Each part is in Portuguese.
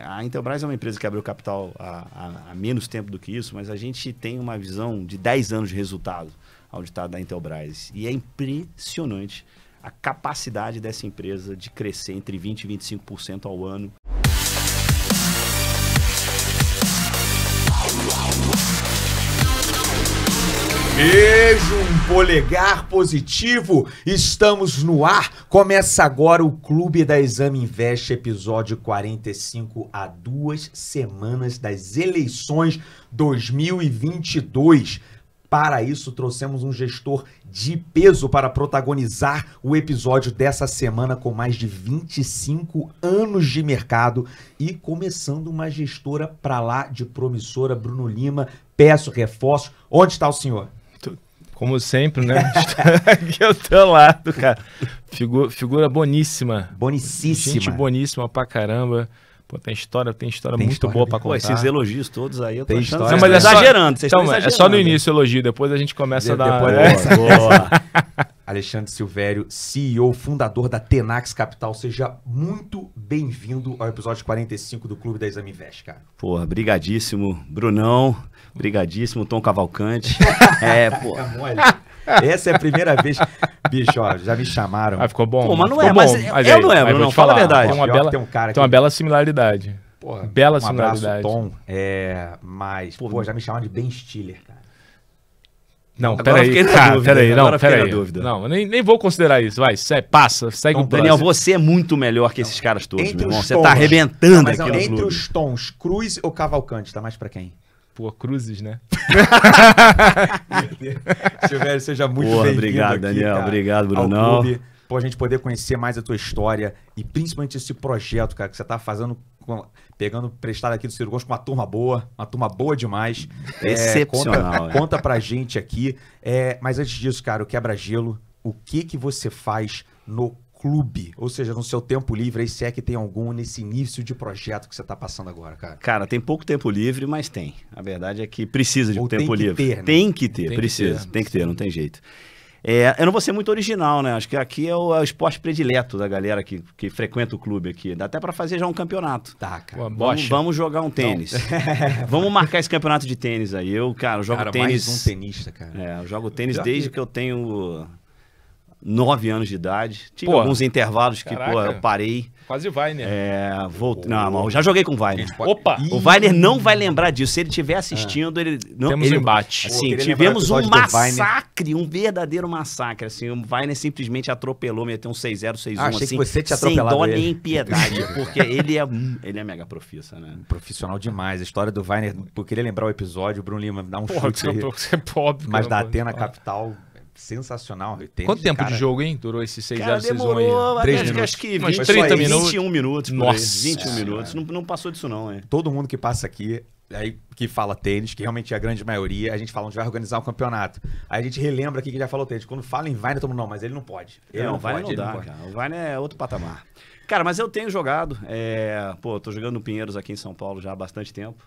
A Intelbras é uma empresa que abriu capital há menos tempo do que isso, mas a gente tem uma visão de 10 anos de resultado auditado da Intelbras. E é impressionante a capacidade dessa empresa de crescer entre 20% e 25% ao ano. Beijo, um polegar positivo, estamos no ar. Começa agora o Clube da Exame Invest, episódio 45, a 2 semanas das eleições 2022. Para isso, trouxemos um gestor de peso para protagonizar o episódio dessa semana com mais de 25 anos de mercado e começando uma gestora para lá de promissora, Bruno Lima. Peço reforços. Onde está o senhor? Como sempre, né? Aqui ao teu lado, cara. Figura boníssima. Bonicíssima. Gente boníssima pra caramba. Pô, tem história muito história boa pra Pô, contar. esses elogios todos aí, eu tô Tem achando história. que Não, vocês mas estão exagerando. Vocês estão exagerando. É só no início o elogio, depois a gente começa a dar... Depois Boa. Alexandre Silvério, CEO, fundador da Tenax Capital. Seja muito bem-vindo ao episódio 45 do Clube da Exame Invest, cara. Porra, brigadíssimo, Brunão. Brigadíssimo, Tom Cavalcante. Pô. Essa é a primeira vez. Bicho, ó, já me chamaram. Ah, ficou bom. Pô, mas não ficou é, bom. mas eu não é, aí Bruno, vou te fala a falar, verdade. Tem um cara uma aqui. bela similaridade. Porra, Bela um abraço, similaridade. Tom. Mas, pô, já me chamaram de Ben Stiller, cara. Não, Agora eu fiquei peraí, na cara, dúvida, peraí, agora não, eu fiquei na peraí. dúvida. Não, eu nem vou considerar isso, vai, passa, segue o Daniel, próximo. você é muito melhor que esses caras todos, Entre meu irmão. os Você tons. tá arrebentando Mas aqui no entre clube. os tons, Cruz ou Cavalcante, tá mais pra quem? Pô, Cruzes, né? Silvério, seja muito Porra, bem-vindo obrigado, aqui, Daniel. cara, Obrigado, ao Brunão. clube. Pô, a gente poder conhecer mais a tua história e principalmente esse projeto, cara, que você tá fazendo, pegando prestado aqui do Ciro Gomes com uma turma boa demais. Excepcional. Conta pra gente aqui. Mas antes disso, cara, o quebra-gelo, o que você faz no clube? Ou seja, no seu tempo livre, aí se é que tem algum nesse início de projeto que você tá passando agora, cara. Cara, tem pouco tempo livre, mas tem. A verdade é que precisa de Ou tempo tem que livre. ter, né? Tem que ter, Tem que precisa. ter. Tem que ter, não tem jeito. Eu não vou ser muito original, né? Acho que aqui é o esporte predileto da galera que frequenta o clube aqui. Dá até pra fazer já um campeonato. Tá, cara. Pô, bocha. Vamos jogar um tênis. Vamos marcar esse campeonato de tênis aí. Eu jogo Cara, tênis. mais um tenista, cara. Eu jogo tênis Já desde vi. que eu tenho 9 anos de idade. Tive Pô, alguns intervalos que, caraca. eu parei. Quase vai, né? Voltei. Não, mas eu já joguei com o Weiner. Opa! O Weiner não vai lembrar disso. Se ele estiver assistindo, ele... Não, Temos ele, um embate. Assim, Pô, queria tivemos lembrar um o episódio do Weiner. massacre, um verdadeiro massacre. Assim, o Weiner simplesmente atropelou, meteu um 6-0, 6-1, Achei assim, que você tinha sem atropelado dó ele. nem piedade, porque ele é mega profissa, né? Profissional demais. A história do Weiner, eu queria lembrar o episódio, o Bruno Lima dá um Porra, chute aí. você é pobre. Mas da cara, Atena pode falar. Capital, sensacional. Tênis, Quanto tempo cara, de jogo, hein? Durou esse 6-0, Cara, 6-1 demorou, aí? 3 acho minutos. que Mas 20, 30 21 minutos. minutos, por aí, Nossa 21 senhora. minutos. Não passou disso não, hein? Todo mundo que passa aqui, aí, que fala tênis, que realmente é a grande maioria, a gente fala onde vai organizar um campeonato. Aí a gente relembra aqui que já falou tênis. Quando fala em Weiner, todo mundo, não, mas ele não pode. Ele Não, não o Weiner pode, não ele dá, pode. cara. O Weiner é outro patamar. Cara, mas eu tenho jogado. Tô jogando no Pinheiros aqui em São Paulo já há bastante tempo.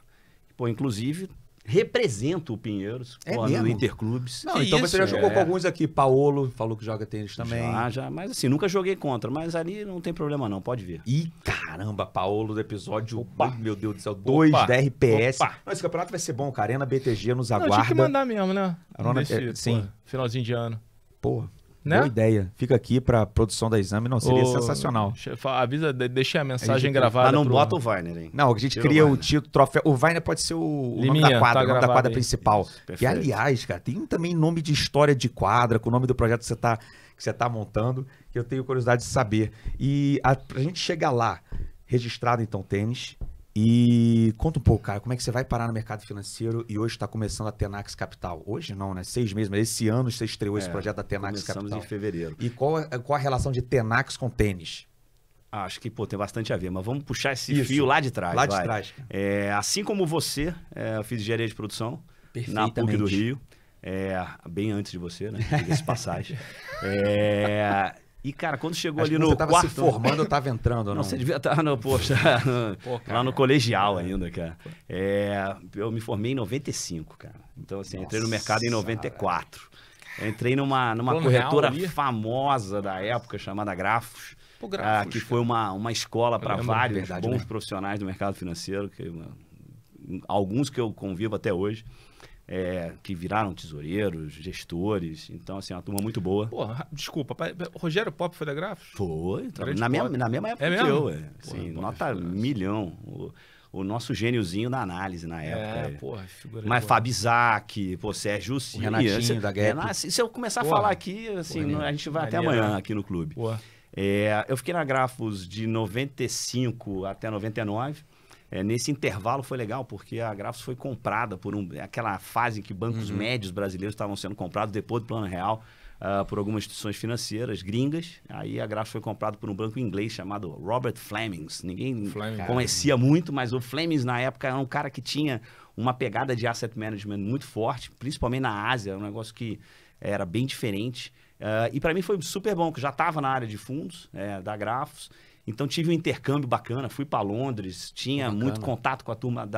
Pô, inclusive, represento o Pinheiros É no mesmo? Interclubes. Não, Que então isso? você já jogou com alguns aqui. Paolo falou que joga tênis também. Já, mas assim, nunca joguei contra. Mas ali não tem problema não, pode vir. Ih, caramba, Paolo do episódio. Opa. Meu Deus do céu, 2 da RPS. Opa. Não, esse campeonato vai ser bom, cara. Arena BTG nos Não, tinha aguarda. que mandar mesmo, né? Arona- sim. Finalzinho de ano. Pô, Né? boa ideia. Fica aqui pra produção da Exame. Não, seria sensacional. Avisa, deixei a mensagem A gente- gravada. Mas não pro- bota o Weiner, hein? Não, a gente Tira o cria o Weiner. título, troféu. O Weiner pode ser o nome Liminha, da quadra, tá o nome da gravado quadra aí. principal. Isso, E perfeito. aliás, cara, tem também nome de história de quadra, com o nome do projeto que você tá montando, que eu tenho curiosidade de saber. E pra gente chegar lá, registrado então tênis. E conta um pouco, cara, como é que você vai parar no mercado financeiro e hoje está começando a Tenax Capital? Hoje não, né? 6 meses, mas esse ano você estreou esse projeto da Tenax Começamos Capital. em fevereiro. E qual a relação de Tenax com tênis? Acho que, tem bastante a ver. Mas vamos puxar esse Isso. fio lá de trás. Lá de vai. trás. Assim como você, eu fiz engenharia de produção na PUC Perfeitamente. do Rio. Bem antes de você, né? Diga-se de passagem. E, cara, quando chegou Acho ali que no você tava quarto... se formando, eu tava entrando, ou não? Não, você devia estar lá no colegial ainda, cara. Eu me formei em 95, cara. Então, assim, entrei no mercado em 94. Eu entrei numa Plano corretora Real ali? famosa da época, chamada Grafos. Pô, Grafos, que foi uma escola para lembro, vários verdade, bons né? profissionais do mercado financeiro, alguns que eu convivo até hoje, que viraram tesoureiros, gestores. Então, assim, é uma turma muito boa. Pô, desculpa, Rogério Pop foi da Grafos? Foi, Grande na Pop. mesma época É que mesmo? eu. Porra, Assim, pô, nota figuraça. 1.000.000. O nosso gêniozinho da análise na época. Porra, figura Mas boa. Fabi Isaac, Sérgio Silva. Renatinho da Gap. Se eu começar Porra. a falar aqui, assim, Porra, a gente vai até maneiro, amanhã né? aqui no clube. Porra. Eu fiquei na Grafos de 95 até 99. Nesse intervalo foi legal, porque a Grafos foi comprada por aquela fase em que bancos médios brasileiros estavam sendo comprados depois do Plano Real por algumas instituições financeiras gringas. Aí a Grafos foi comprada por um banco inglês chamado Robert Flemings. Ninguém Flemings. conhecia muito, mas o Flemings na época era um cara que tinha uma pegada de asset management muito forte, principalmente na Ásia, um negócio que era bem diferente. E para mim foi super bom, que eu já estava na área de fundos da Grafos. Então tive um intercâmbio bacana, fui para Londres, tinha muito contato com a turma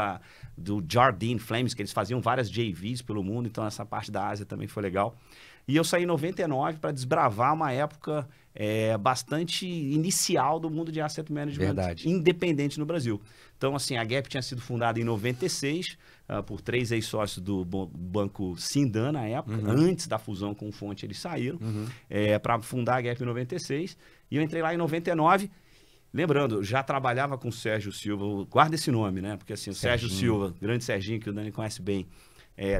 do Jardine Flemings, que eles faziam várias JVs pelo mundo, então essa parte da Ásia também foi legal. E eu saí em 99 para desbravar uma época bastante inicial do mundo de asset management independente no Brasil. Então, assim, a Gap tinha sido fundada em 96 por 3 ex-sócios do Banco Sindan na época. Antes da fusão com o Fonte, eles saíram para fundar a Gap em 96. E eu entrei lá em 99. Lembrando, já trabalhava com o Sérgio Silva, guarda esse nome, né? Porque assim, o Sérgio Silva, grande Serginho, que o Dani conhece bem,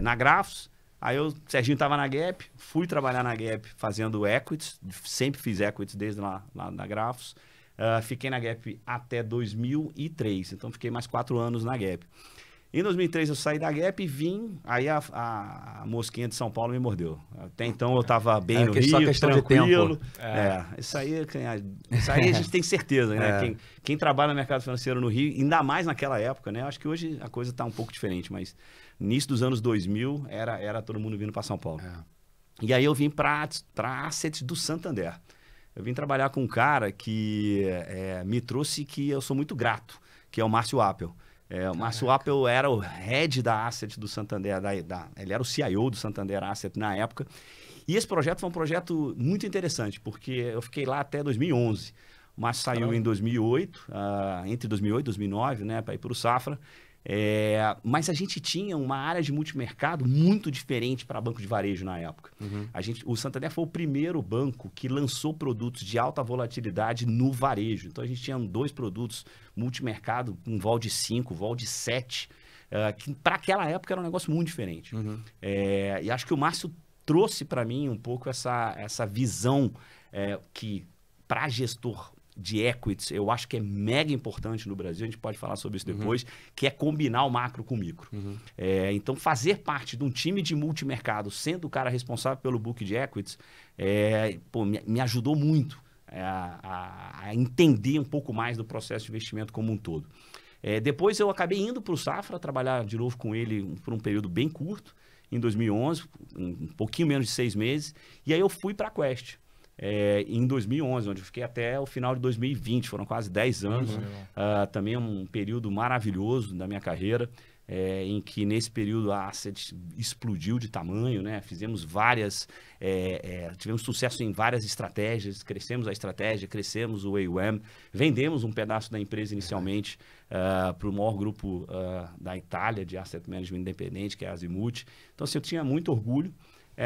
na Grafos. Aí o Serginho estava na Gap, fui trabalhar na Gap fazendo equities, sempre fiz equities desde lá na Grafos. Fiquei na Gap até 2003, então fiquei mais 4 anos na Gap. Em 2003 eu saí da Gap e vim, aí a mosquinha de São Paulo me mordeu. Até então eu estava bem no Rio, só questão tranquilo. de tempo. Isso aí a gente tem certeza, né? Quem trabalha no mercado financeiro no Rio, ainda mais naquela época, né? Acho que hoje a coisa está um pouco diferente, mas no início dos anos 2000 era todo mundo vindo para São Paulo. E aí eu vim para Assets do Santander. Eu vim trabalhar com um cara que me trouxe, que eu sou muito grato, que é o Márcio Appel. O Márcio Appel era o head da Asset do Santander, ele era o CIO do Santander Asset na época. E esse projeto foi um projeto muito interessante, porque eu fiquei lá até 2011. O Márcio saiu em 2008, entre 2008 e 2009, né, para ir para o Safra. Mas a gente tinha uma área de multimercado muito diferente para banco de varejo na época. O Santander foi o primeiro banco que lançou produtos de alta volatilidade no varejo. Então a gente tinha 2 produtos multimercado, um vol de 5, vol de 7, que para aquela época era um negócio muito diferente. E acho que o Márcio trouxe para mim um pouco essa visão que para gestor de equities, eu acho que é mega importante no Brasil, a gente pode falar sobre isso depois, que é combinar o macro com o micro. Então, fazer parte de um time de multimercado, sendo o cara responsável pelo book de equities, me ajudou muito a entender um pouco mais do processo de investimento como um todo. Depois eu acabei indo para o Safra, trabalhar de novo com ele por um período bem curto, em 2011, um pouquinho menos de 6 meses, e aí eu fui para a Quest. Em 2011, onde eu fiquei até o final de 2020, foram quase 10 anos. Também um período maravilhoso da minha carreira, em que nesse período a Asset explodiu de tamanho, né? Fizemos tivemos sucesso em várias estratégias, crescemos a estratégia, crescemos o AUM, vendemos um pedaço da empresa inicialmente para o maior grupo da Itália de Asset Management independente, que é a Azimut. Então, assim, eu tinha muito orgulho.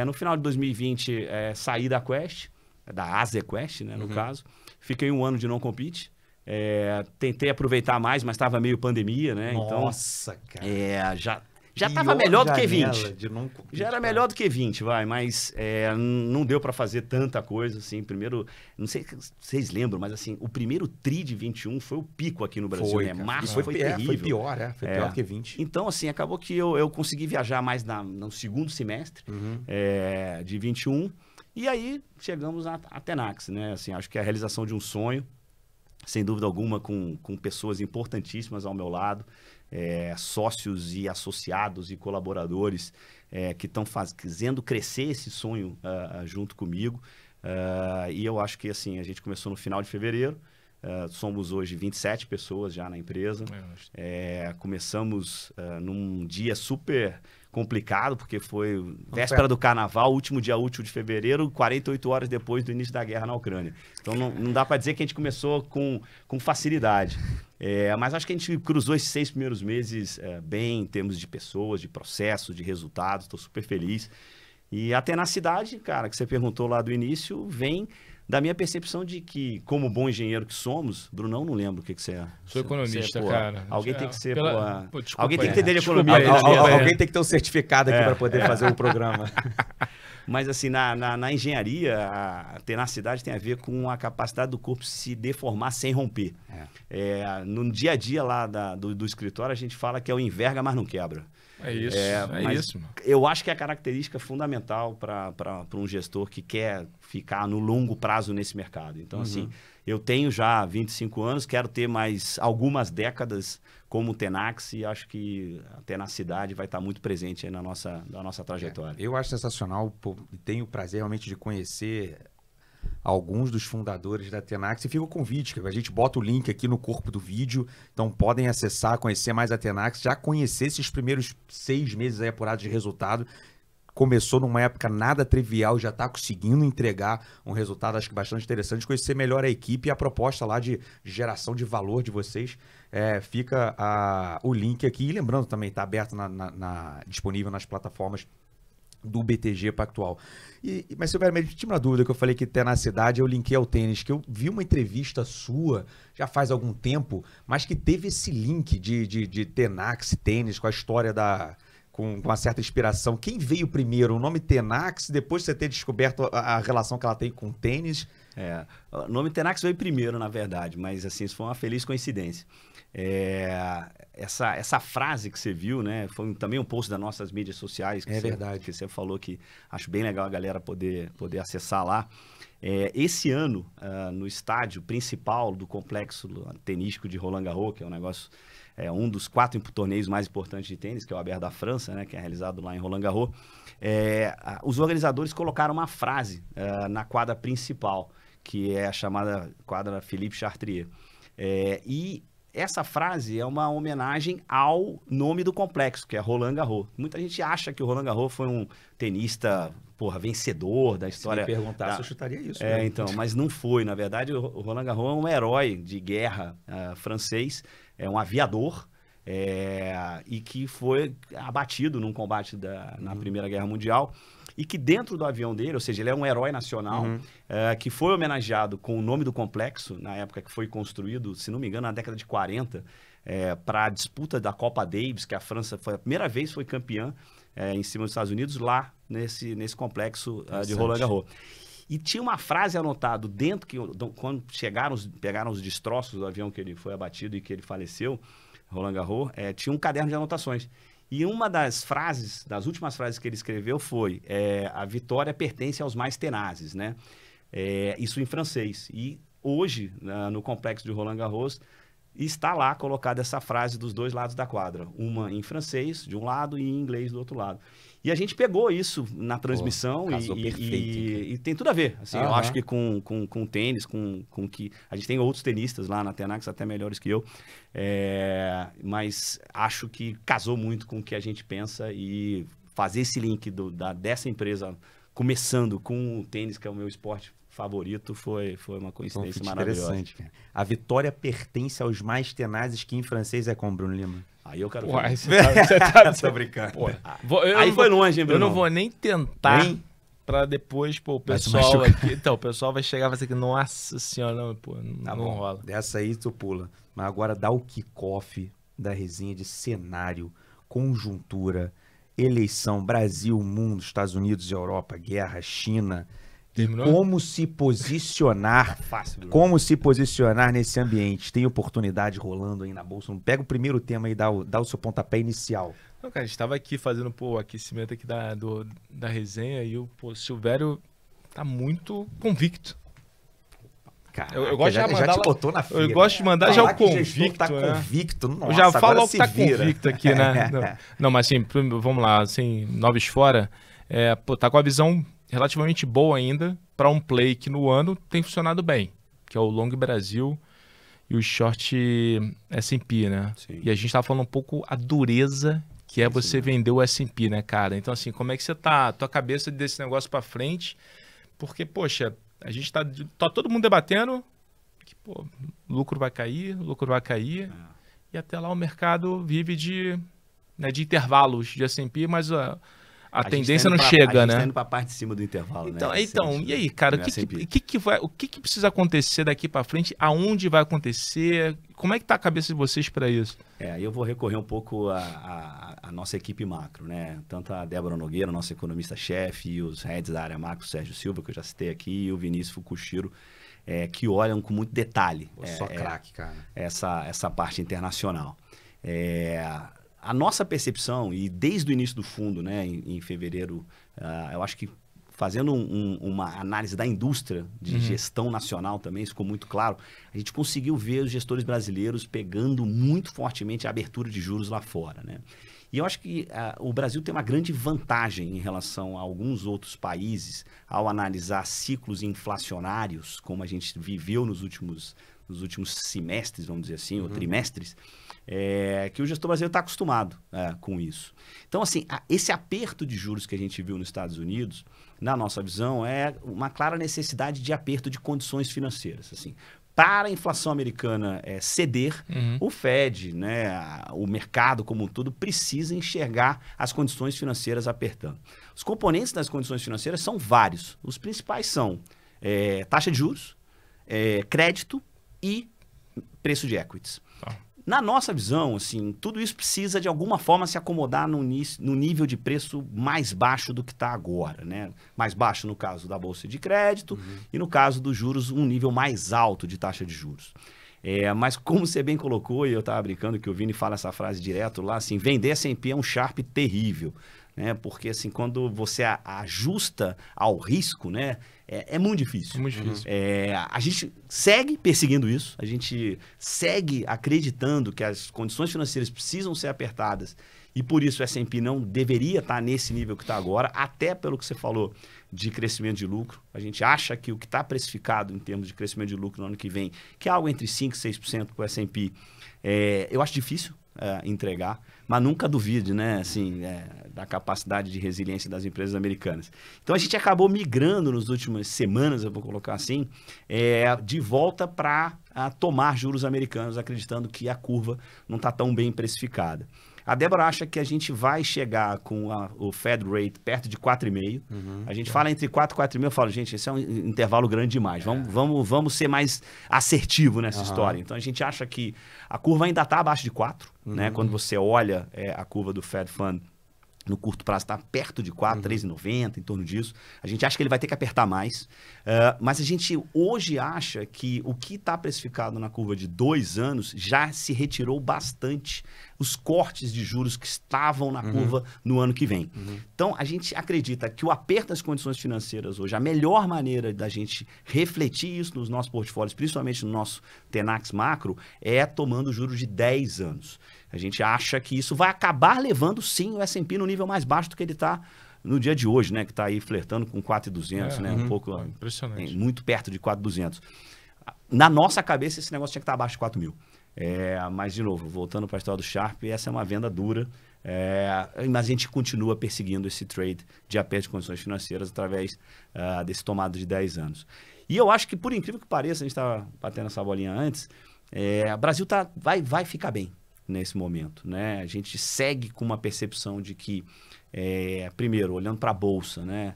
No final de 2020, saí da Quest, da AZQuest, né, no caso. Fiquei 1 ano de não compete. Tentei aproveitar mais, mas estava meio pandemia, né? Nossa, cara. Já estava melhor do que 20. Já era melhor do que 20, mas não deu para fazer tanta coisa, assim. Primeiro, não sei se vocês lembram, mas assim, o primeiro TRI de 21 foi o pico aqui no Brasil, né? Março foi terrível. Foi pior, foi pior que 20. Então, assim, acabou que eu consegui viajar mais no segundo semestre de 21. E aí chegamos à Tenax, né? Assim, acho que é a realização de um sonho, sem dúvida alguma, com pessoas importantíssimas ao meu lado, sócios e associados e colaboradores que estão fazendo crescer esse sonho junto comigo. E eu acho que assim, a gente começou no final de fevereiro, somos hoje 27 pessoas já na empresa. Começamos num dia super complicado, porque foi véspera do carnaval, último dia útil de fevereiro, 48 horas depois do início da guerra na Ucrânia. Então não dá para dizer que a gente começou com facilidade. Mas acho que a gente cruzou esses 6 primeiros meses bem em termos de pessoas, de processos, de resultados. Estou super feliz. E a tenacidade, cara, que você perguntou lá do início, vem da minha percepção de que, como bom engenheiro que somos, Brunão, não lembro o que você é. Sou economista, cara. Alguém tem que ser, desculpa, alguém tem que entender de economia. Alguém tem que ter um certificado aqui para poder fazer o programa. Mas assim, na engenharia, a tenacidade tem a ver com a capacidade do corpo se deformar sem romper. No dia a dia lá do escritório, a gente fala que é o enverga, mas não quebra. É isso, isso. Eu acho que é a característica fundamental para um gestor que quer ficar no longo prazo nesse mercado. Então, assim, eu tenho já 25 anos, quero ter mais algumas décadas como Tenax e acho que a tenacidade vai estar muito presente aí na nossa trajetória. Eu acho sensacional, tenho o prazer realmente de conhecer alguns dos fundadores da Tenax e fica o convite, a gente bota o link aqui no corpo do vídeo, então podem acessar, conhecer mais a Tenax, já conhecer esses primeiros 6 meses aí apurados de resultado. Começou numa época nada trivial, já está conseguindo entregar um resultado, acho que bastante interessante, conhecer melhor a equipe e a proposta lá de geração de valor de vocês. Fica o link aqui, e lembrando também, está aberto disponível nas plataformas do BTG Pactual. Mas, Silvério, me tinha uma dúvida que eu falei que tenacidade, eu linkei ao tênis, que eu vi uma entrevista sua já faz algum tempo, mas que teve esse link de Tenax, tênis, com a história com uma certa inspiração. Quem veio primeiro? O nome Tenax, depois de você ter descoberto a relação que ela tem com tênis? O nome Tenax veio primeiro, na verdade, mas assim, isso foi uma feliz coincidência. Essa frase que você viu, né, foi também um post das nossas mídias sociais. Verdade. Que você falou que acho bem legal a galera poder acessar lá. Esse ano, no estádio principal do complexo tenístico de Roland Garros, que é um negócio, um dos 4 torneios mais importantes de tênis, que é o Aberto da França, né, que é realizado lá em Roland Garros, os organizadores colocaram uma frase na quadra principal, que é a chamada quadra Philippe Chatrier. E essa frase é uma homenagem ao nome do complexo, que é Roland Garros. Muita gente acha que o Roland Garros foi um tenista, vencedor da história. Se me perguntasse, eu chutaria isso. Então, mas não foi. Na verdade, o Roland Garros é um herói de guerra francês, é um aviador, e que foi abatido num combate na Primeira Guerra Mundial. E que dentro do avião dele, ou seja, ele é um herói nacional, que foi homenageado com o nome do complexo, na época que foi construído, se não me engano, na década de 40, para a disputa da Copa Davis, que a França foi a primeira vez foi campeã em cima dos Estados Unidos, lá nesse complexo de Roland Garros. E tinha uma frase anotada dentro, quando pegaram os destroços do avião que ele foi abatido e que ele faleceu, Roland Garros, tinha um caderno de anotações. E uma das últimas frases que ele escreveu foi: a vitória pertence aos mais tenazes, né? Isso em francês. E hoje, no complexo de Roland Garros, está lá colocada essa frase dos dois lados da quadra. Uma em francês, de um lado, e em inglês, do outro lado. E a gente pegou isso na transmissão e tem tudo a ver. Assim, eu acho que com tênis, com que... A gente tem outros tenistas lá na Tenax, até melhores que eu. Mas acho que casou muito com o que a gente pensa e fazer esse link dessa empresa, começando com o tênis, que é o meu esporte favorito, foi uma coincidência maravilhosa. Interessante, cara. A vitória pertence aos mais tenazes, que em francês é como, Bruno Lima? Aí eu quero... Você tá Tô brincando. Aí foi longe, hein, Bruno? Eu não vou nem tentar pra depois, o pessoal aqui... Então, o pessoal vai chegar e vai dizer que, nossa senhora, não rola. Dessa aí tu pula. Mas agora dá o kickoff da resenha de cenário, conjuntura, eleição, Brasil, mundo, Estados Unidos, Europa, guerra, China... Terminou? Como se posicionar, como se posicionar nesse ambiente? Tem oportunidade rolando aí na bolsa? Pega o primeiro tema e dá o seu pontapé inicial. Não, cara, a gente estava aqui fazendo o aquecimento aqui da resenha e o Silvério tá muito convicto. Caraca, eu gosto já te botou na fila. Eu gosto de mandar já o convicto. Tá convicto, nossa, eu já falo logo que tá vira. Convicto aqui, né? Não, mas assim, vamos lá, assim, noves fora, tá com a visão relativamente boa ainda para um play que no ano tem funcionado bem, que é o Long Brasil. e o short S&P, né? Sim. E a gente estava falando um pouco a dureza que é você vender o S&P, né, cara? Então, assim, como é que você tá, tua cabeça desse negócio para frente? Porque, poxa, a gente tá todo mundo debatendo que, pô, lucro vai cair, e até lá o mercado vive de intervalos de S&P, mas a tendência não chega, a gente né? tá indo para a parte de cima do intervalo, Então, né? e aí, cara, o que precisa acontecer daqui para frente? Aonde vai acontecer? Como é que tá a cabeça de vocês para isso? Eu vou recorrer um pouco à nossa equipe macro, né? Tanto a Débora Nogueira, nossa economista-chefe, e os heads da área macro, Sérgio Silva, que eu já citei aqui, e o Vinícius Fukushiro, que olham com muito detalhe. Só craque, cara. Essa parte internacional. A nossa percepção, e desde o início do fundo, né, em fevereiro, eu acho que fazendo uma análise da indústria de gestão nacional também, isso ficou muito claro, a gente conseguiu ver os gestores brasileiros pegando muito fortemente a abertura de juros lá fora, né? E eu acho que o Brasil tem uma grande vantagem em relação a alguns outros países ao analisar ciclos inflacionários, como a gente viveu nos últimos semestres, vamos dizer assim, ou trimestres, que o gestor brasileiro está acostumado com isso. Então, assim, esse aperto de juros que a gente viu nos Estados Unidos, na nossa visão, é uma clara necessidade de aperto de condições financeiras. Assim, para a inflação americana ceder, o Fed, né, o mercado como um todo, precisa enxergar as condições financeiras apertando. Os componentes das condições financeiras são vários. Os principais são taxa de juros, crédito e preço de equities. Na nossa visão, assim, tudo isso precisa de alguma forma se acomodar no nível de preço mais baixo do que está agora, né? Mais baixo no caso da bolsa de crédito e no caso dos juros, um nível mais alto de taxa de juros. Mas como você bem colocou, e eu estava brincando que o Vini fala essa frase direto lá, assim, vender S&P é um Sharp terrível, né? Porque assim, quando você ajusta ao risco, né, é muito difícil. É muito difícil. A gente segue perseguindo isso, a gente segue acreditando que as condições financeiras precisam ser apertadas e por isso o S&P não deveria estar nesse nível que está agora, até pelo que você falou de crescimento de lucro. A gente acha que o que está precificado em termos de crescimento de lucro no ano que vem, que é algo entre 5% e 6% para o S&P, eu acho difícil entregar, mas nunca duvide, né, assim, da capacidade de resiliência das empresas americanas. Então a gente acabou migrando nas últimas semanas, eu vou colocar assim, de volta para tomar juros americanos, acreditando que a curva não está tão bem precificada. A Débora acha que a gente vai chegar com o Fed Rate perto de 4,5. A gente fala entre 4 e 4,5. Eu falo, gente, esse é um intervalo grande demais. Vamos ser mais assertivo nessa história. Então, a gente acha que a curva ainda está abaixo de 4. Né? Quando você olha a curva do Fed Fund, no curto prazo está perto de 4, 3,90, em torno disso. A gente acha que ele vai ter que apertar mais. Mas a gente hoje acha que o que está precificado na curva de 2 anos já se retirou bastante os cortes de juros que estavam na curva no ano que vem. Então, a gente acredita que o aperto das condições financeiras hoje, a melhor maneira da gente refletir isso nos nossos portfólios, principalmente no nosso Tenax Macro, é tomando juros de 10 anos. A gente acha que isso vai acabar levando, sim, o S&P no nível mais baixo do que ele está no dia de hoje, né? Que está aí flertando com 4,200, né? Um pouco, impressionante. Muito perto de 4,200. Na nossa cabeça, esse negócio tinha que estar abaixo de 4.000. Mas, de novo, voltando para a história do Sharp, essa é uma venda dura, mas a gente continua perseguindo esse trade de aperto de condições financeiras através desse tomado de 10 anos. E eu acho que, por incrível que pareça, a gente estava batendo essa bolinha antes, o Brasil vai ficar bem nesse momento, né? A gente segue com uma percepção de que, primeiro, olhando para a Bolsa, né?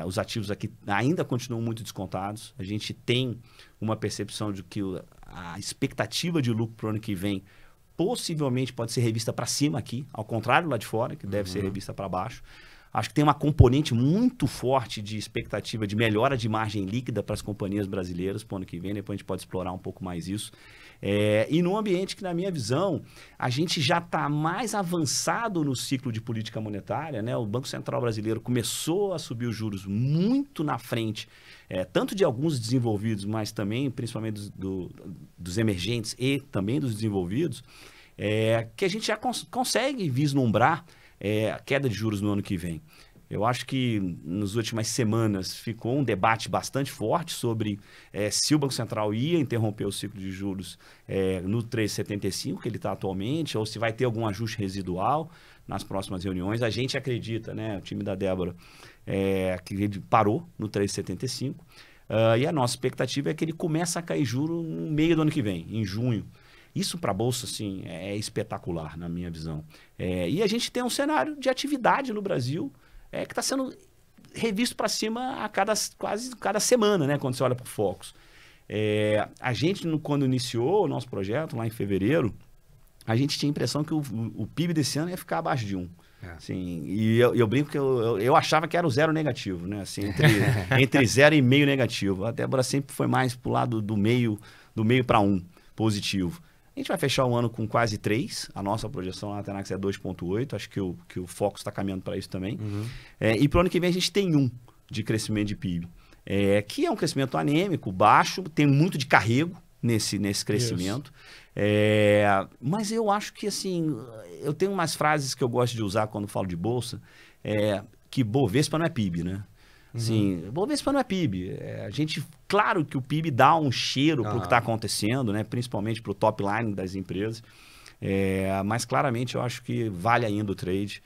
Os ativos aqui ainda continuam muito descontados. A gente tem uma percepção de que a expectativa de lucro para o ano que vem possivelmente pode ser revista para cima aqui, ao contrário lá de fora, que deve ser revista para baixo. Acho que tem uma componente muito forte de expectativa de melhora de margem líquida para as companhias brasileiras para o ano que vem. Depois a gente pode explorar um pouco mais isso. E num ambiente que, na minha visão, a gente já está mais avançado no ciclo de política monetária, né? O Banco Central brasileiro começou a subir os juros muito na frente, tanto de alguns desenvolvidos, mas também, principalmente, dos emergentes e também dos desenvolvidos, que a gente já consegue vislumbrar a queda de juros no ano que vem. Eu acho que nas últimas semanas ficou um debate bastante forte sobre se o Banco Central ia interromper o ciclo de juros no 3,75, que ele está atualmente, ou se vai ter algum ajuste residual nas próximas reuniões. A gente acredita, né, o time da Débora, que ele parou no 3,75, e a nossa expectativa é que ele comece a cair juros no meio do ano que vem, em junho. Isso para a Bolsa, assim, é espetacular, na minha visão. E a gente tem um cenário de atividade no Brasil que está sendo revisto para cima a quase cada semana, né, quando você olha para o Focus. A gente, quando iniciou o nosso projeto, lá em fevereiro, a gente tinha a impressão que o PIB desse ano ia ficar abaixo de 1. Assim, e eu brinco que eu achava que era o zero negativo, né? Assim, entre 0 e meio negativo. A Débora sempre foi mais para o lado do meio para 1 positivo. A gente vai fechar o ano com quase 3. A nossa projeção na Tenax é 2,8. Acho que o Focus está caminhando para isso também. E para o ano que vem a gente tem 1 de crescimento de PIB. Que é um crescimento anêmico, baixo, tem muito de carrego nesse crescimento. Mas eu acho que, assim, eu tenho umas frases que eu gosto de usar quando falo de Bolsa, que Bovespa não é PIB, né? Sim, Bovespa não é PIB. Claro que o PIB dá um cheiro para o que está acontecendo, né? Principalmente para o top line das empresas. Mas claramente eu acho que vale ainda o trade.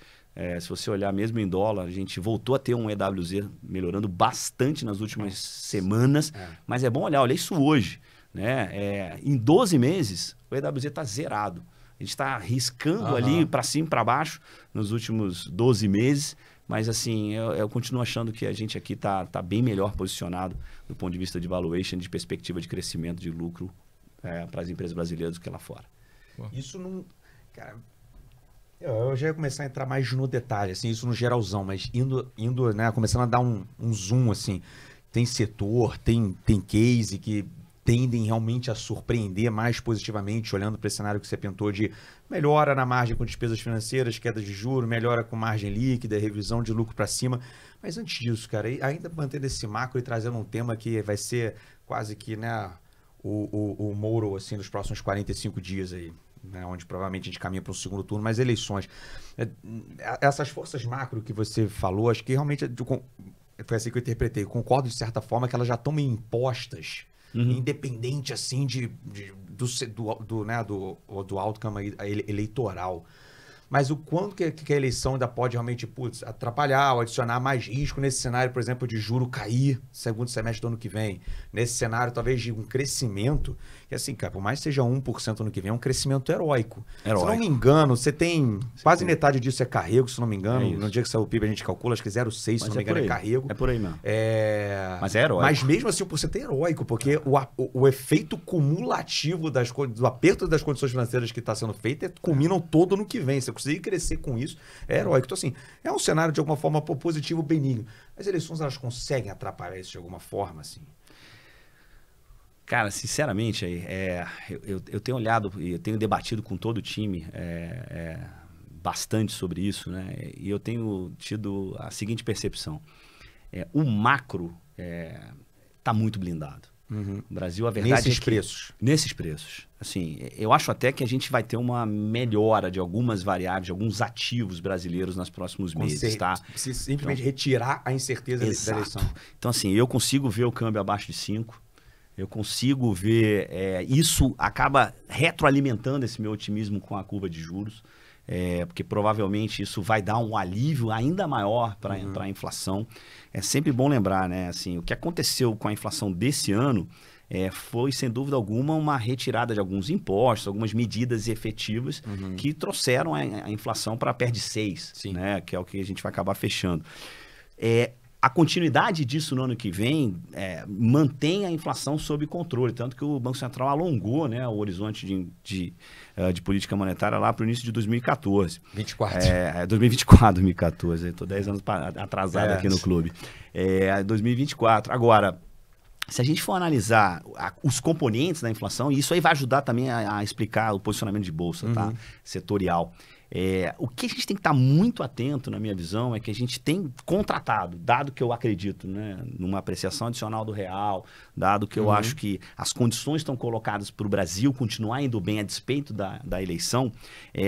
Se você olhar mesmo em dólar, a gente voltou a ter um EWZ melhorando bastante nas últimas semanas. Mas é bom olhar, olha isso hoje. Né? Em 12 meses, o EWZ está zerado. A gente está riscando ali para cima e para baixo nos últimos 12 meses. Mas, assim, eu continuo achando que a gente aqui tá bem melhor posicionado do ponto de vista de valuation, de perspectiva de crescimento, de lucro para as empresas brasileiras do que lá fora. Isso não... Cara, eu já ia começar a entrar mais no detalhe, assim, isso no geralzão, mas indo né, começando a dar um zoom, assim, tem setor, tem case que tendem realmente a surpreender mais positivamente, olhando para esse cenário que você pintou de melhora na margem com despesas financeiras, queda de juros, melhora com margem líquida, revisão de lucro para cima. Mas antes disso, cara, ainda mantendo esse macro e trazendo um tema que vai ser quase que, né, o Moro, assim, dos próximos 45 dias aí, né, onde provavelmente a gente caminha para um segundo turno, mas eleições. Essas forças macro que você falou, acho que realmente foi assim que eu interpretei. Concordo de certa forma que elas já estão meio impostas, independente assim do outcome eleitoral. Mas o quanto que a eleição ainda pode realmente atrapalhar ou adicionar mais risco nesse cenário, por exemplo, de juro cair segundo semestre do ano que vem. Nesse cenário, talvez, de um crescimento, que assim, cara, por mais que seja 1% no ano que vem, é um crescimento heróico. Se não me engano, você tem quase metade disso é carrego, se não me engano. No dia que saiu o PIB a gente calcula, acho que 0,6, se não me engano, é carrego. É por aí mesmo. Mas é heróico. Mas mesmo assim, o porcento é heróico, porque o efeito cumulativo do aperto das condições financeiras que está sendo feito culminam todo no que vem. Você conseguir crescer com isso é heróico. Então, assim, é um cenário de alguma forma positivo, benigno. As eleições, elas conseguem atrapalhar isso de alguma forma, assim? Cara, sinceramente, eu tenho olhado e eu tenho debatido com todo o time bastante sobre isso, né? E eu tenho tido a seguinte percepção. O macro está muito blindado. O Brasil, a verdade nesses preços. Assim, eu acho até que a gente vai ter uma melhora de algumas variáveis, de alguns ativos brasileiros nos próximos meses, tá? Se simplesmente retirar a incerteza da eleição. Então, assim, eu consigo ver o câmbio abaixo de 5. Eu consigo ver... isso acaba retroalimentando esse meu otimismo com a curva de juros. Porque provavelmente isso vai dar um alívio ainda maior para a inflação. É sempre bom lembrar, né? Assim, o que aconteceu com a inflação desse ano foi, sem dúvida alguma, uma retirada de alguns impostos, algumas medidas efetivas que trouxeram a inflação para perto de 6, né? Que é o que a gente vai acabar fechando. A continuidade disso no ano que vem mantém a inflação sob controle, tanto que o Banco Central alongou, né, o horizonte de política monetária lá para o início de 2014. 2024, 2014. Estou 10 anos atrasado aqui no clube. 2024. Agora, se a gente for analisar os componentes da inflação, e isso aí vai ajudar também a explicar o posicionamento de bolsa, tá? Setorial. O que a gente tem que estar muito atento, na minha visão, é que a gente tem contratado, dado que eu acredito, né, numa apreciação adicional do real, dado que eu acho que as condições estão colocadas para o Brasil continuar indo bem a despeito da eleição,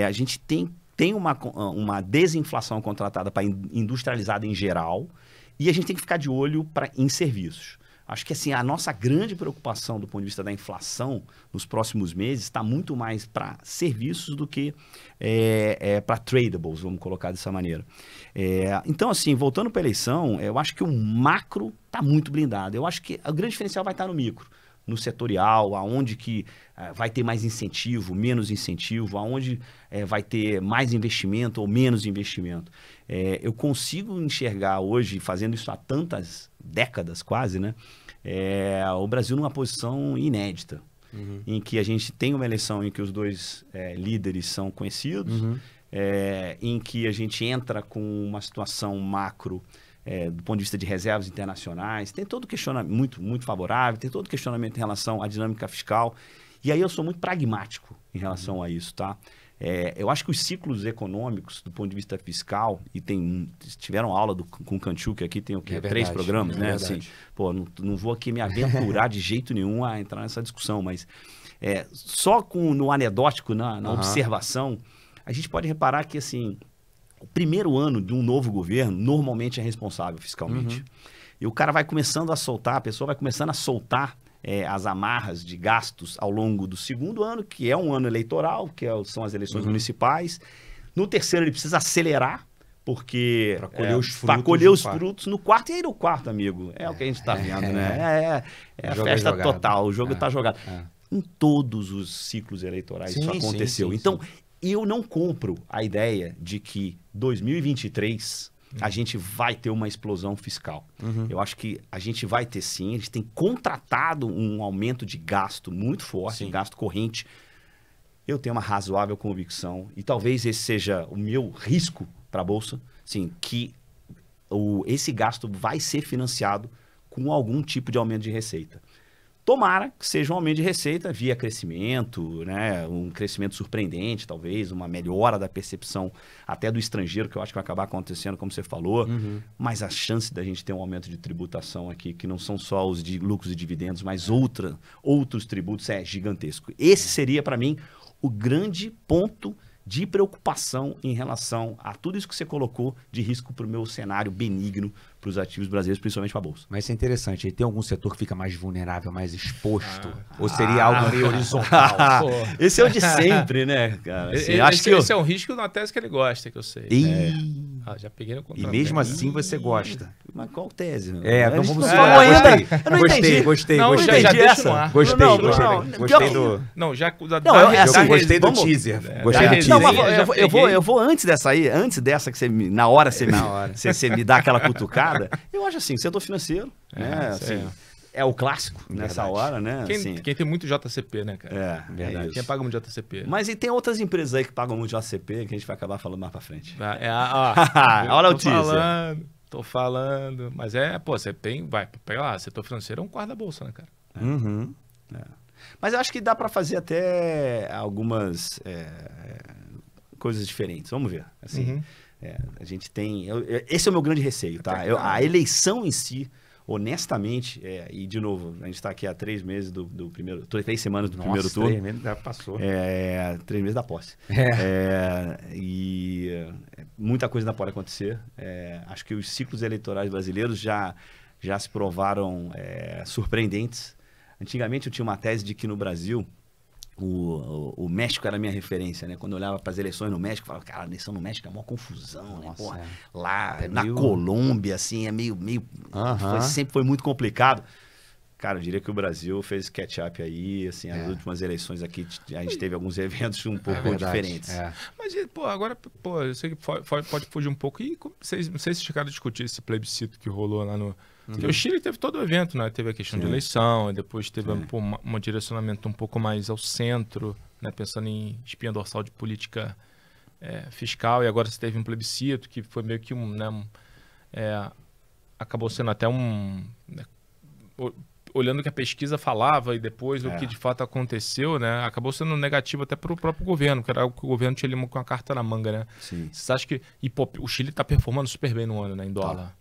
a gente tem tem uma desinflação contratada para industrializada em geral, e a gente tem que ficar de olho em serviços. Acho que assim, a nossa grande preocupação do ponto de vista da inflação nos próximos meses está muito mais para serviços do que para tradables, vamos colocar dessa maneira. Então, assim, voltando para a eleição, eu acho que o macro está muito blindado. Eu acho que o grande diferencial vai estar no micro, no setorial, aonde que vai ter mais incentivo, menos incentivo, aonde vai ter mais investimento ou menos investimento. Eu consigo enxergar hoje, fazendo isso há tantas décadas quase, né? O Brasil numa posição inédita, em que a gente tem uma eleição em que os dois líderes são conhecidos, em que a gente entra com uma situação macro do ponto de vista de reservas internacionais, tem todo questionamento muito favorável, tem todo questionamento em relação à dinâmica fiscal, e aí eu sou muito pragmático em relação a isso, tá? Eu acho que os ciclos econômicos, do ponto de vista fiscal, e tiveram aula com o Kanchuk aqui, tem o quê? 3 programas, né? Assim, pô, não vou aqui me aventurar de jeito nenhum a entrar nessa discussão, mas só no anedótico, na observação, a gente pode reparar que, assim, o primeiro ano de um novo governo normalmente é responsável fiscalmente. E o cara vai começando a soltar, a pessoa vai começando a soltar as amarras de gastos ao longo do segundo ano, que é um ano eleitoral, são as eleições municipais. No terceiro ele precisa acelerar, porque para colher os frutos no quarto. E aí no quarto, amigo, o que a gente está vendo, né? A festa total, o jogo está jogado. Em todos os ciclos eleitorais isso aconteceu. Então, eu não compro a ideia de que 2023 a gente vai ter uma explosão fiscal. Eu acho que a gente vai ter sim, a gente tem contratado um aumento de gasto muito forte, gasto corrente. Eu tenho uma razoável convicção, e talvez esse seja o meu risco para a Bolsa, sim, que esse gasto vai ser financiado com algum tipo de aumento de receita. Tomara que seja um aumento de receita via crescimento, né? Um crescimento surpreendente, talvez, uma melhora da percepção até do estrangeiro, que eu acho que vai acabar acontecendo, como você falou. Mas a chance da gente ter um aumento de tributação aqui, que não são só os de lucros e dividendos, mas outros tributos, é gigantesco. Esse seria, para mim, o grande ponto de preocupação em relação a tudo isso que você colocou de risco para o meu cenário benigno para os ativos brasileiros, principalmente para a Bolsa. Mas isso é interessante. Tem algum setor que fica mais vulnerável, mais exposto? Ou seria algo meio horizontal? Esse é o de sempre, né, cara? Assim, esse é um risco na tese que ele gosta, que eu sei. Já peguei no contrato. E mesmo assim você gosta. Mas qual tese? Então vamos Gostei. Já deixa no ar. Gostei do... Não, já... Gostei do teaser. Gostei do teaser. Eu vou antes dessa aí, antes dessa que você na hora você me dá aquela cutucada. Eu acho assim, setor financeiro, né? Assim, é o clássico nessa hora, né? Quem tem muito JCP, né, cara? Verdade. Quem paga muito JCP. Mas e tem outras empresas aí que pagam muito JCP que a gente vai acabar falando mais pra frente. Olha o teaser. Tô falando. Mas você tem... Pega lá, setor financeiro é um quarto da Bolsa, né, cara? Mas eu acho que dá para fazer até algumas coisas diferentes. Vamos ver. Assim, a gente tem... esse é o meu grande receio, tá? A eleição em si, honestamente, e de novo, a gente está aqui há 3 meses do primeiro... 3 semanas do primeiro turno. 3 meses já passou. 3 meses da posse. E muita coisa ainda pode acontecer. Acho que os ciclos eleitorais brasileiros já se provaram surpreendentes. Antigamente eu tinha uma tese de que no Brasil o México era a minha referência, né? Quando eu olhava para as eleições no México, eu falava, cara, a eleição no México é uma confusão, né? Porra, lá na Colômbia, assim, sempre foi muito complicado. Cara, eu diria que o Brasil fez catch-up aí, assim, as últimas eleições aqui, a gente teve alguns eventos um pouco diferentes. Mas, agora, eu sei que pode fugir um pouco. E não sei se chegaram a discutir esse plebiscito que rolou lá no... Porque o Chile teve todo o evento, né? Teve a questão de eleição, e depois teve um direcionamento um pouco mais ao centro, né? Pensando em espinha dorsal de política fiscal, e agora você teve um plebiscito que foi meio que acabou sendo até olhando o que a pesquisa falava e depois o que de fato aconteceu, né? Acabou sendo negativo até para o próprio governo, que era algo que o governo tinha ali com a carta na manga, né? Sim. Você acha que... o Chile está performando super bem no ano, né? Em dólar.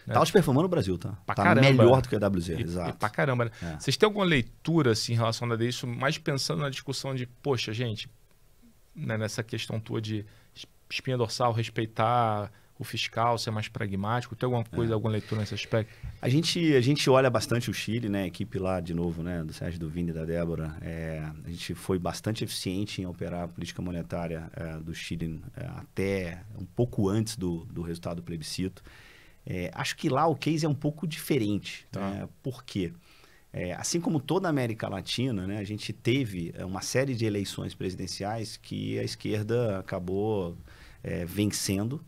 Tá performando o Brasil, tá? Pra caramba. Melhor do que a WZ, exato. Pra caramba, né? Vocês têm alguma leitura, assim, em relação a isso, mais pensando na discussão de, poxa, gente, né, nessa questão tua de espinha dorsal, respeitar o fiscal, ser mais pragmático? Tem alguma coisa, alguma leitura nesse aspecto? A gente olha bastante o Chile, né? A equipe lá, de novo, né? Do Sérgio, do Vini e da Débora. A gente foi bastante eficiente em operar a política monetária do Chile até um pouco antes do resultado do plebiscito. Acho que lá o case é um pouco diferente. Tá. Né? Por quê? Assim como toda a América Latina, né? A gente teve uma série de eleições presidenciais que a esquerda acabou vencendo.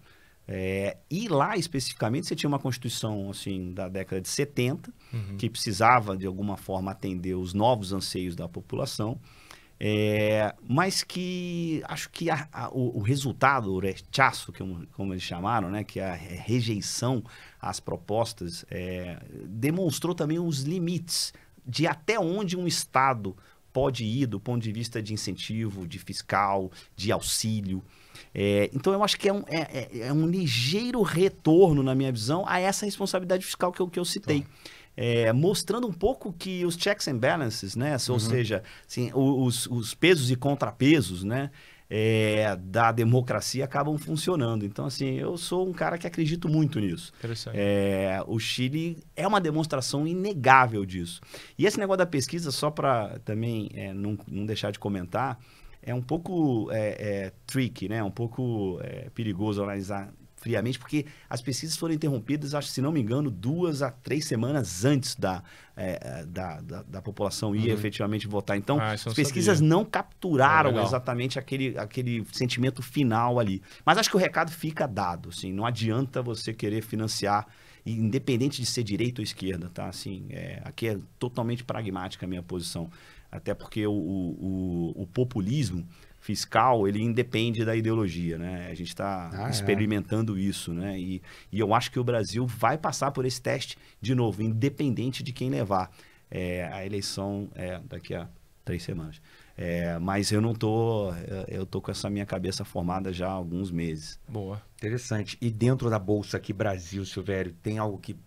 E lá, especificamente, você tinha uma Constituição assim, da década de 70, que precisava, de alguma forma, atender os novos anseios da população, mas que acho que o resultado, o rechaço, como eles chamaram, né, que é a rejeição às propostas, demonstrou também os limites de até onde um Estado pode ir do ponto de vista de incentivo, de fiscal, de auxílio. Então, eu acho que é um ligeiro retorno, na minha visão, a essa responsabilidade fiscal que eu citei. Mostrando um pouco que os checks and balances, né? Ou seja, assim, os pesos e contrapesos, né? Da democracia acabam funcionando. Então, assim, eu sou um cara que acredito muito nisso. Interessante. O Chile é uma demonstração inegável disso. E esse negócio da pesquisa, só para também não deixar de comentar, é um pouco tricky, né? Um pouco perigoso analisar friamente, porque as pesquisas foram interrompidas, acho, se não me engano, 2 a 3 semanas antes da população ir efetivamente votar. Então, as pesquisas não capturaram exatamente aquele sentimento final ali. Mas acho que o recado fica dado, assim, não adianta você querer financiar, independente de ser direita ou esquerda, tá? Assim, aqui é totalmente pragmática a minha posição, até porque o populismo fiscal, ele independe da ideologia, né? A gente está experimentando isso, né? E eu acho que o Brasil vai passar por esse teste de novo, independente de quem levar. A eleição daqui a 3 semanas. Mas eu tô com essa minha cabeça formada já há alguns meses. Boa. Interessante. E dentro da Bolsa aqui, Brasil, Silvério, tem algo que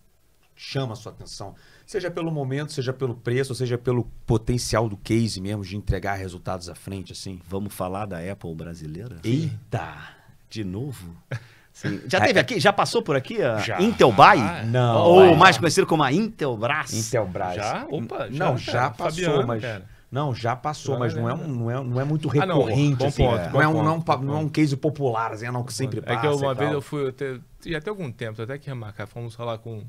chama a sua atenção? Seja pelo momento, seja pelo preço, seja pelo potencial do case mesmo de entregar resultados à frente, assim. Vamos falar da Apple brasileira? Eita! De novo? Sim. Já teve aqui? Já passou por aqui a Já. Intelbuy? Não. Ou mais conhecido como a Intelbras? Intelbras. Já? Opa, Não, já, já cara. passou, Fabiano, mas... cara. Não, já passou, Já, mas não é muito Ah, não, recorrente, bom assim. ponto, Não é um case popular, assim, não que sempre passa. É que uma e vez tal. eu fui, já tem algum tempo, até que remarcar, fomos falar com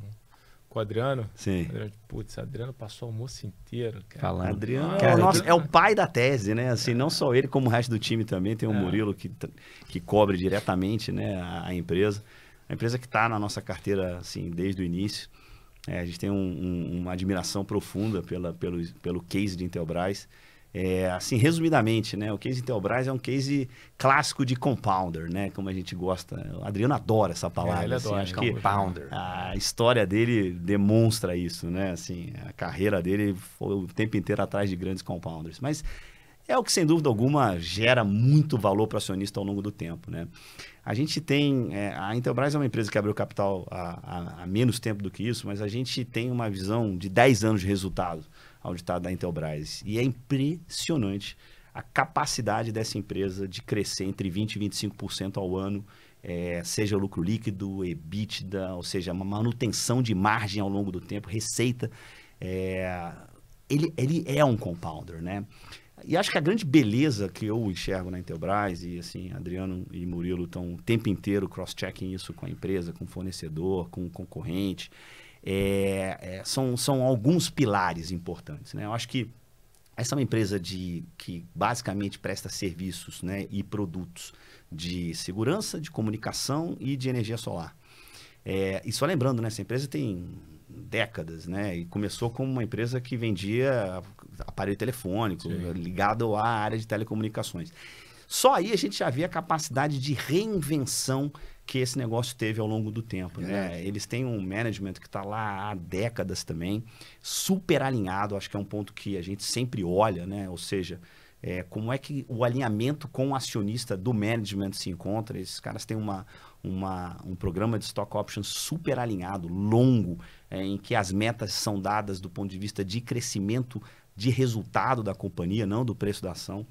o Adriano. Sim. Putz, Adriano passou o almoço inteiro, cara. Falando. Adriano Cara, é o pai da tese, né? Assim, não só ele, como o resto do time também. Tem o Murilo que cobre diretamente, né, a empresa. A empresa que está na nossa carteira assim, desde o início. A gente tem uma admiração profunda pelo case de Intelbras. Assim, resumidamente, né? O case Intelbras é um case clássico de compounder, né? Como a gente gosta. O Adriano adora essa palavra. Ele adora, acho que compounder. a história dele demonstra isso, né? Assim, a carreira dele foi o tempo inteiro atrás de grandes compounders. Mas é o que, sem dúvida alguma, gera muito valor para o acionista ao longo do tempo, né? A gente tem... a Intelbras é uma empresa que abriu capital há menos tempo do que isso, mas a gente tem uma visão de 10 anos de resultado auditado da Intelbras. E é impressionante a capacidade dessa empresa de crescer entre 20% e 25% ao ano, seja lucro líquido, EBITDA, ou seja, uma manutenção de margem ao longo do tempo, receita. Ele é um compounder, né? E acho que a grande beleza que eu enxergo na Intelbras, e assim, Adriano e Murilo estão o tempo inteiro cross-checking isso com a empresa, com o fornecedor, com o concorrente, são alguns pilares importantes, né? Eu acho que essa é uma empresa que basicamente presta serviços, né, e produtos de segurança, de comunicação e de energia solar. E só lembrando, né, essa empresa tem décadas, né? E começou como uma empresa que vendia aparelho telefônico, ligado à área de telecomunicações. Só aí a gente já vê a capacidade de reinvenção que esse negócio teve ao longo do tempo, né? Eles têm um management que está lá há décadas também, super alinhado, acho que é um ponto que a gente sempre olha, né? Ou seja, como é que o alinhamento com o acionista do management se encontra. Esses caras têm um programa de stock options super alinhado, longo, em que as metas são dadas do ponto de vista de crescimento de resultado da companhia, não do preço da ação.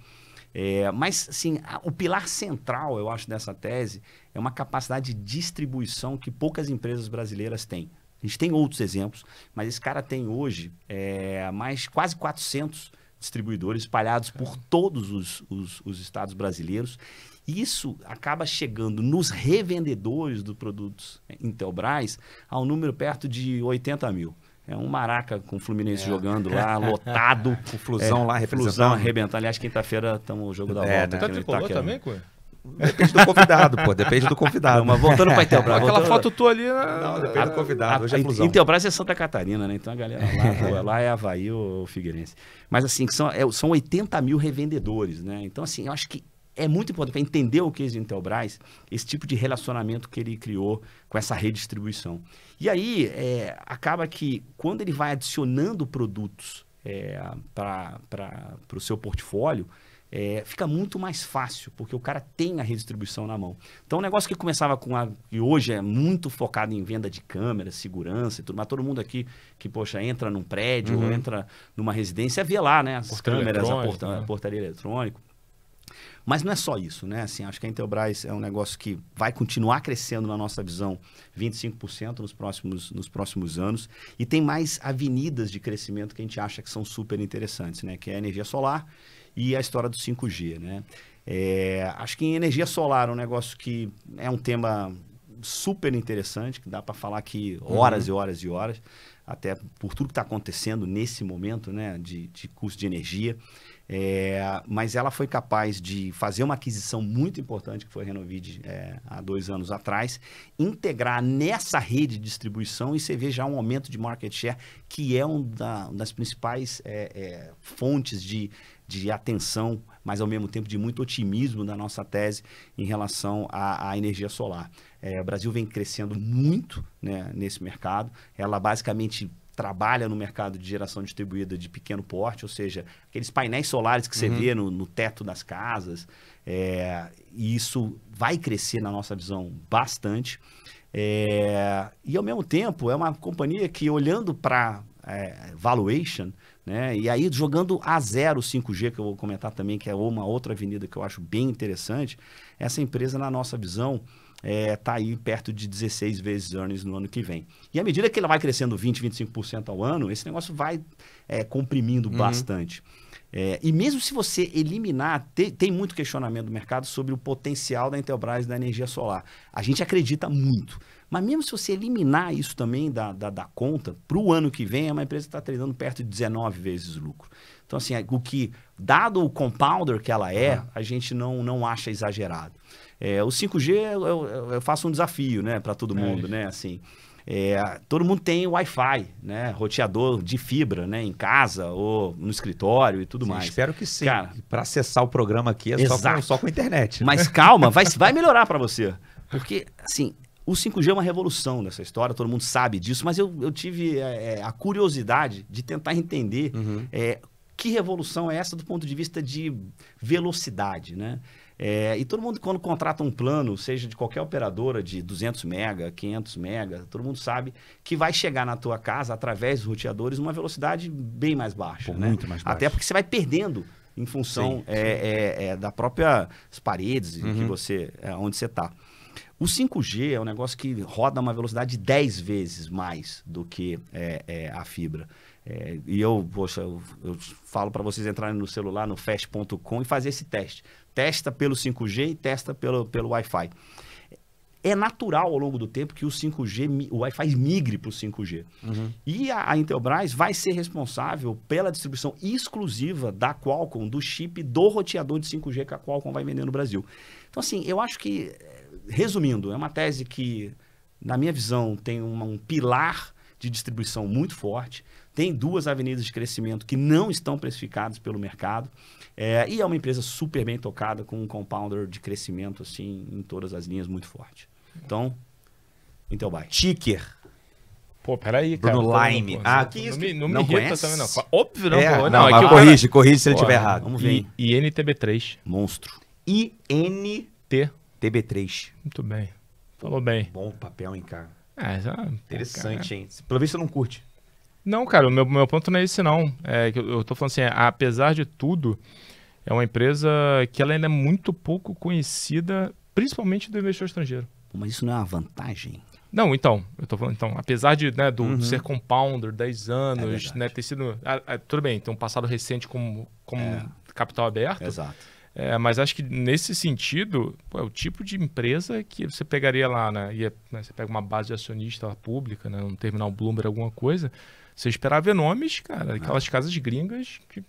Mas, assim, o pilar central, eu acho, dessa tese é uma capacidade de distribuição que poucas empresas brasileiras têm. A gente tem outros exemplos, mas esse cara tem hoje mais quase 400 distribuidores espalhados por todos os estados brasileiros. Isso acaba chegando nos revendedores dos produtos Intelbras ao número perto de 80 mil. É um maraca com o Fluminense jogando lá, lotado. O Flusão lá representando. Flusão arrebentando. Aliás, quinta-feira estamos no jogo da volta. Tá tricolor também, Cunha? Depende do convidado, pô. Depende do convidado. Não, mas voltando para Intelbras. Aquela foto tua ali... Não, depende do convidado. Hoje é Flusão. Intelbras é Santa Catarina, né? Então a galera lá é Avaí ou Figueirense. Mas assim, são 80 mil revendedores, né? Então assim, eu acho que é muito importante para entender o case do Intelbras, esse tipo de relacionamento que ele criou com essa redistribuição. E aí, acaba que quando ele vai adicionando produtos para o seu portfólio, fica muito mais fácil, porque o cara tem a redistribuição na mão. Então, um negócio que começava que hoje é muito focado em venda de câmeras, segurança e tudo, mas todo mundo aqui que, poxa, entra num prédio ou entra numa residência, vê lá, né? As câmeras, a portaria eletrônica. Mas não é só isso, né? Assim, acho que a Intelbras é um negócio que vai continuar crescendo na nossa visão 25% nos próximos anos e tem mais avenidas de crescimento que a gente acha que são super interessantes, né? Que é a energia solar e a história do 5G, né? Acho que em energia solar é um negócio que é um tema super interessante, que dá para falar aqui horas e horas e horas, até por tudo que está acontecendo nesse momento, né? De custo de energia. Mas ela foi capaz de fazer uma aquisição muito importante, que foi a Renovid há 2 anos atrás, integrar nessa rede de distribuição e você vê já um aumento de market share, que é uma das principais fontes de atenção, mas ao mesmo tempo de muito otimismo da nossa tese em relação à energia solar. O Brasil vem crescendo muito, né, nesse mercado. Ela basicamente trabalha no mercado de geração distribuída de pequeno porte, ou seja, aqueles painéis solares que você vê no teto das casas, e isso vai crescer na nossa visão bastante. E ao mesmo tempo é uma companhia que, olhando para valuation, né, e aí jogando a zero o 5G, que eu vou comentar também, que é uma outra avenida que eu acho bem interessante, essa empresa, na nossa visão, está aí perto de 16 vezes earnings no ano que vem. E à medida que ela vai crescendo 20%, 25% ao ano, esse negócio vai comprimindo bastante. E mesmo se você eliminar, tem muito questionamento do mercado sobre o potencial da Intelbras da energia solar. A gente acredita muito. Mas mesmo se você eliminar isso também da conta, para o ano que vem, é uma empresa que está tradando perto de 19 vezes lucro. Então, assim, o que, dado o compounder que ela a gente não acha exagerado. O 5G, eu faço um desafio, né, para todo mundo, né, assim. Todo mundo tem Wi-Fi, né, roteador de fibra, né, em casa ou no escritório e tudo mais. Espero que sim. Para acessar o programa aqui só com internet. Mas calma, vai melhorar para você. Porque, assim, o 5G é uma revolução nessa história, todo mundo sabe disso, mas eu tive a curiosidade de tentar entender que revolução é essa do ponto de vista de velocidade, né? E todo mundo, quando contrata um plano, seja de qualquer operadora de 200 mega, 500 mega, todo mundo sabe que vai chegar na tua casa, através dos roteadores, uma velocidade bem mais baixa. Né? Muito mais baixa. Até porque você vai perdendo em função da própria paredes que onde você está. O 5G é um negócio que roda uma velocidade de 10 vezes mais do que a fibra. E eu falo para vocês entrarem no celular, no fast.com, e fazer esse teste. Testa pelo 5G e testa pelo Wi-Fi. É natural ao longo do tempo que o 5G, o Wi-Fi migre para o 5G. E a Intelbras vai ser responsável pela distribuição exclusiva da Qualcomm, do chip do roteador de 5G que a Qualcomm vai vender no Brasil. Então, assim, eu acho que, resumindo, é uma tese que, na minha visão, tem um pilar de distribuição muito forte, tem 2 avenidas de crescimento que não estão precificadas pelo mercado, e é uma empresa super bem tocada, com um compounder de crescimento assim, em todas as linhas muito forte. Então, Intelbras. Ticker. Pô, peraí, cara. Bruno Lime. Que isso? Não me Não irrita conhece? também, não. Óbvio, Não, é mas que corrige se ele estiver errado. Vamos ver. INTB3. Monstro. INTB3. Muito bem. Falou bem. Bom papel, hein, cara. Interessante, hein? Pelo visto, você não curte. Não, cara, o meu ponto não é esse, não. Que eu tô falando assim, apesar de tudo, é uma empresa que ela ainda é muito pouco conhecida, principalmente do investidor estrangeiro. Mas isso não é uma vantagem? Não, então, eu tô falando, então, apesar de, né, ser compounder, 10 anos, né, ter sido... tudo bem, tem um passado recente como capital aberto. Exato. Mas acho que nesse sentido, pô, é o tipo de empresa que você pegaria lá, né, você pega uma base de acionista pública, né, um terminal Bloomberg, alguma coisa, você esperava ver nomes, cara, aquelas casas gringas que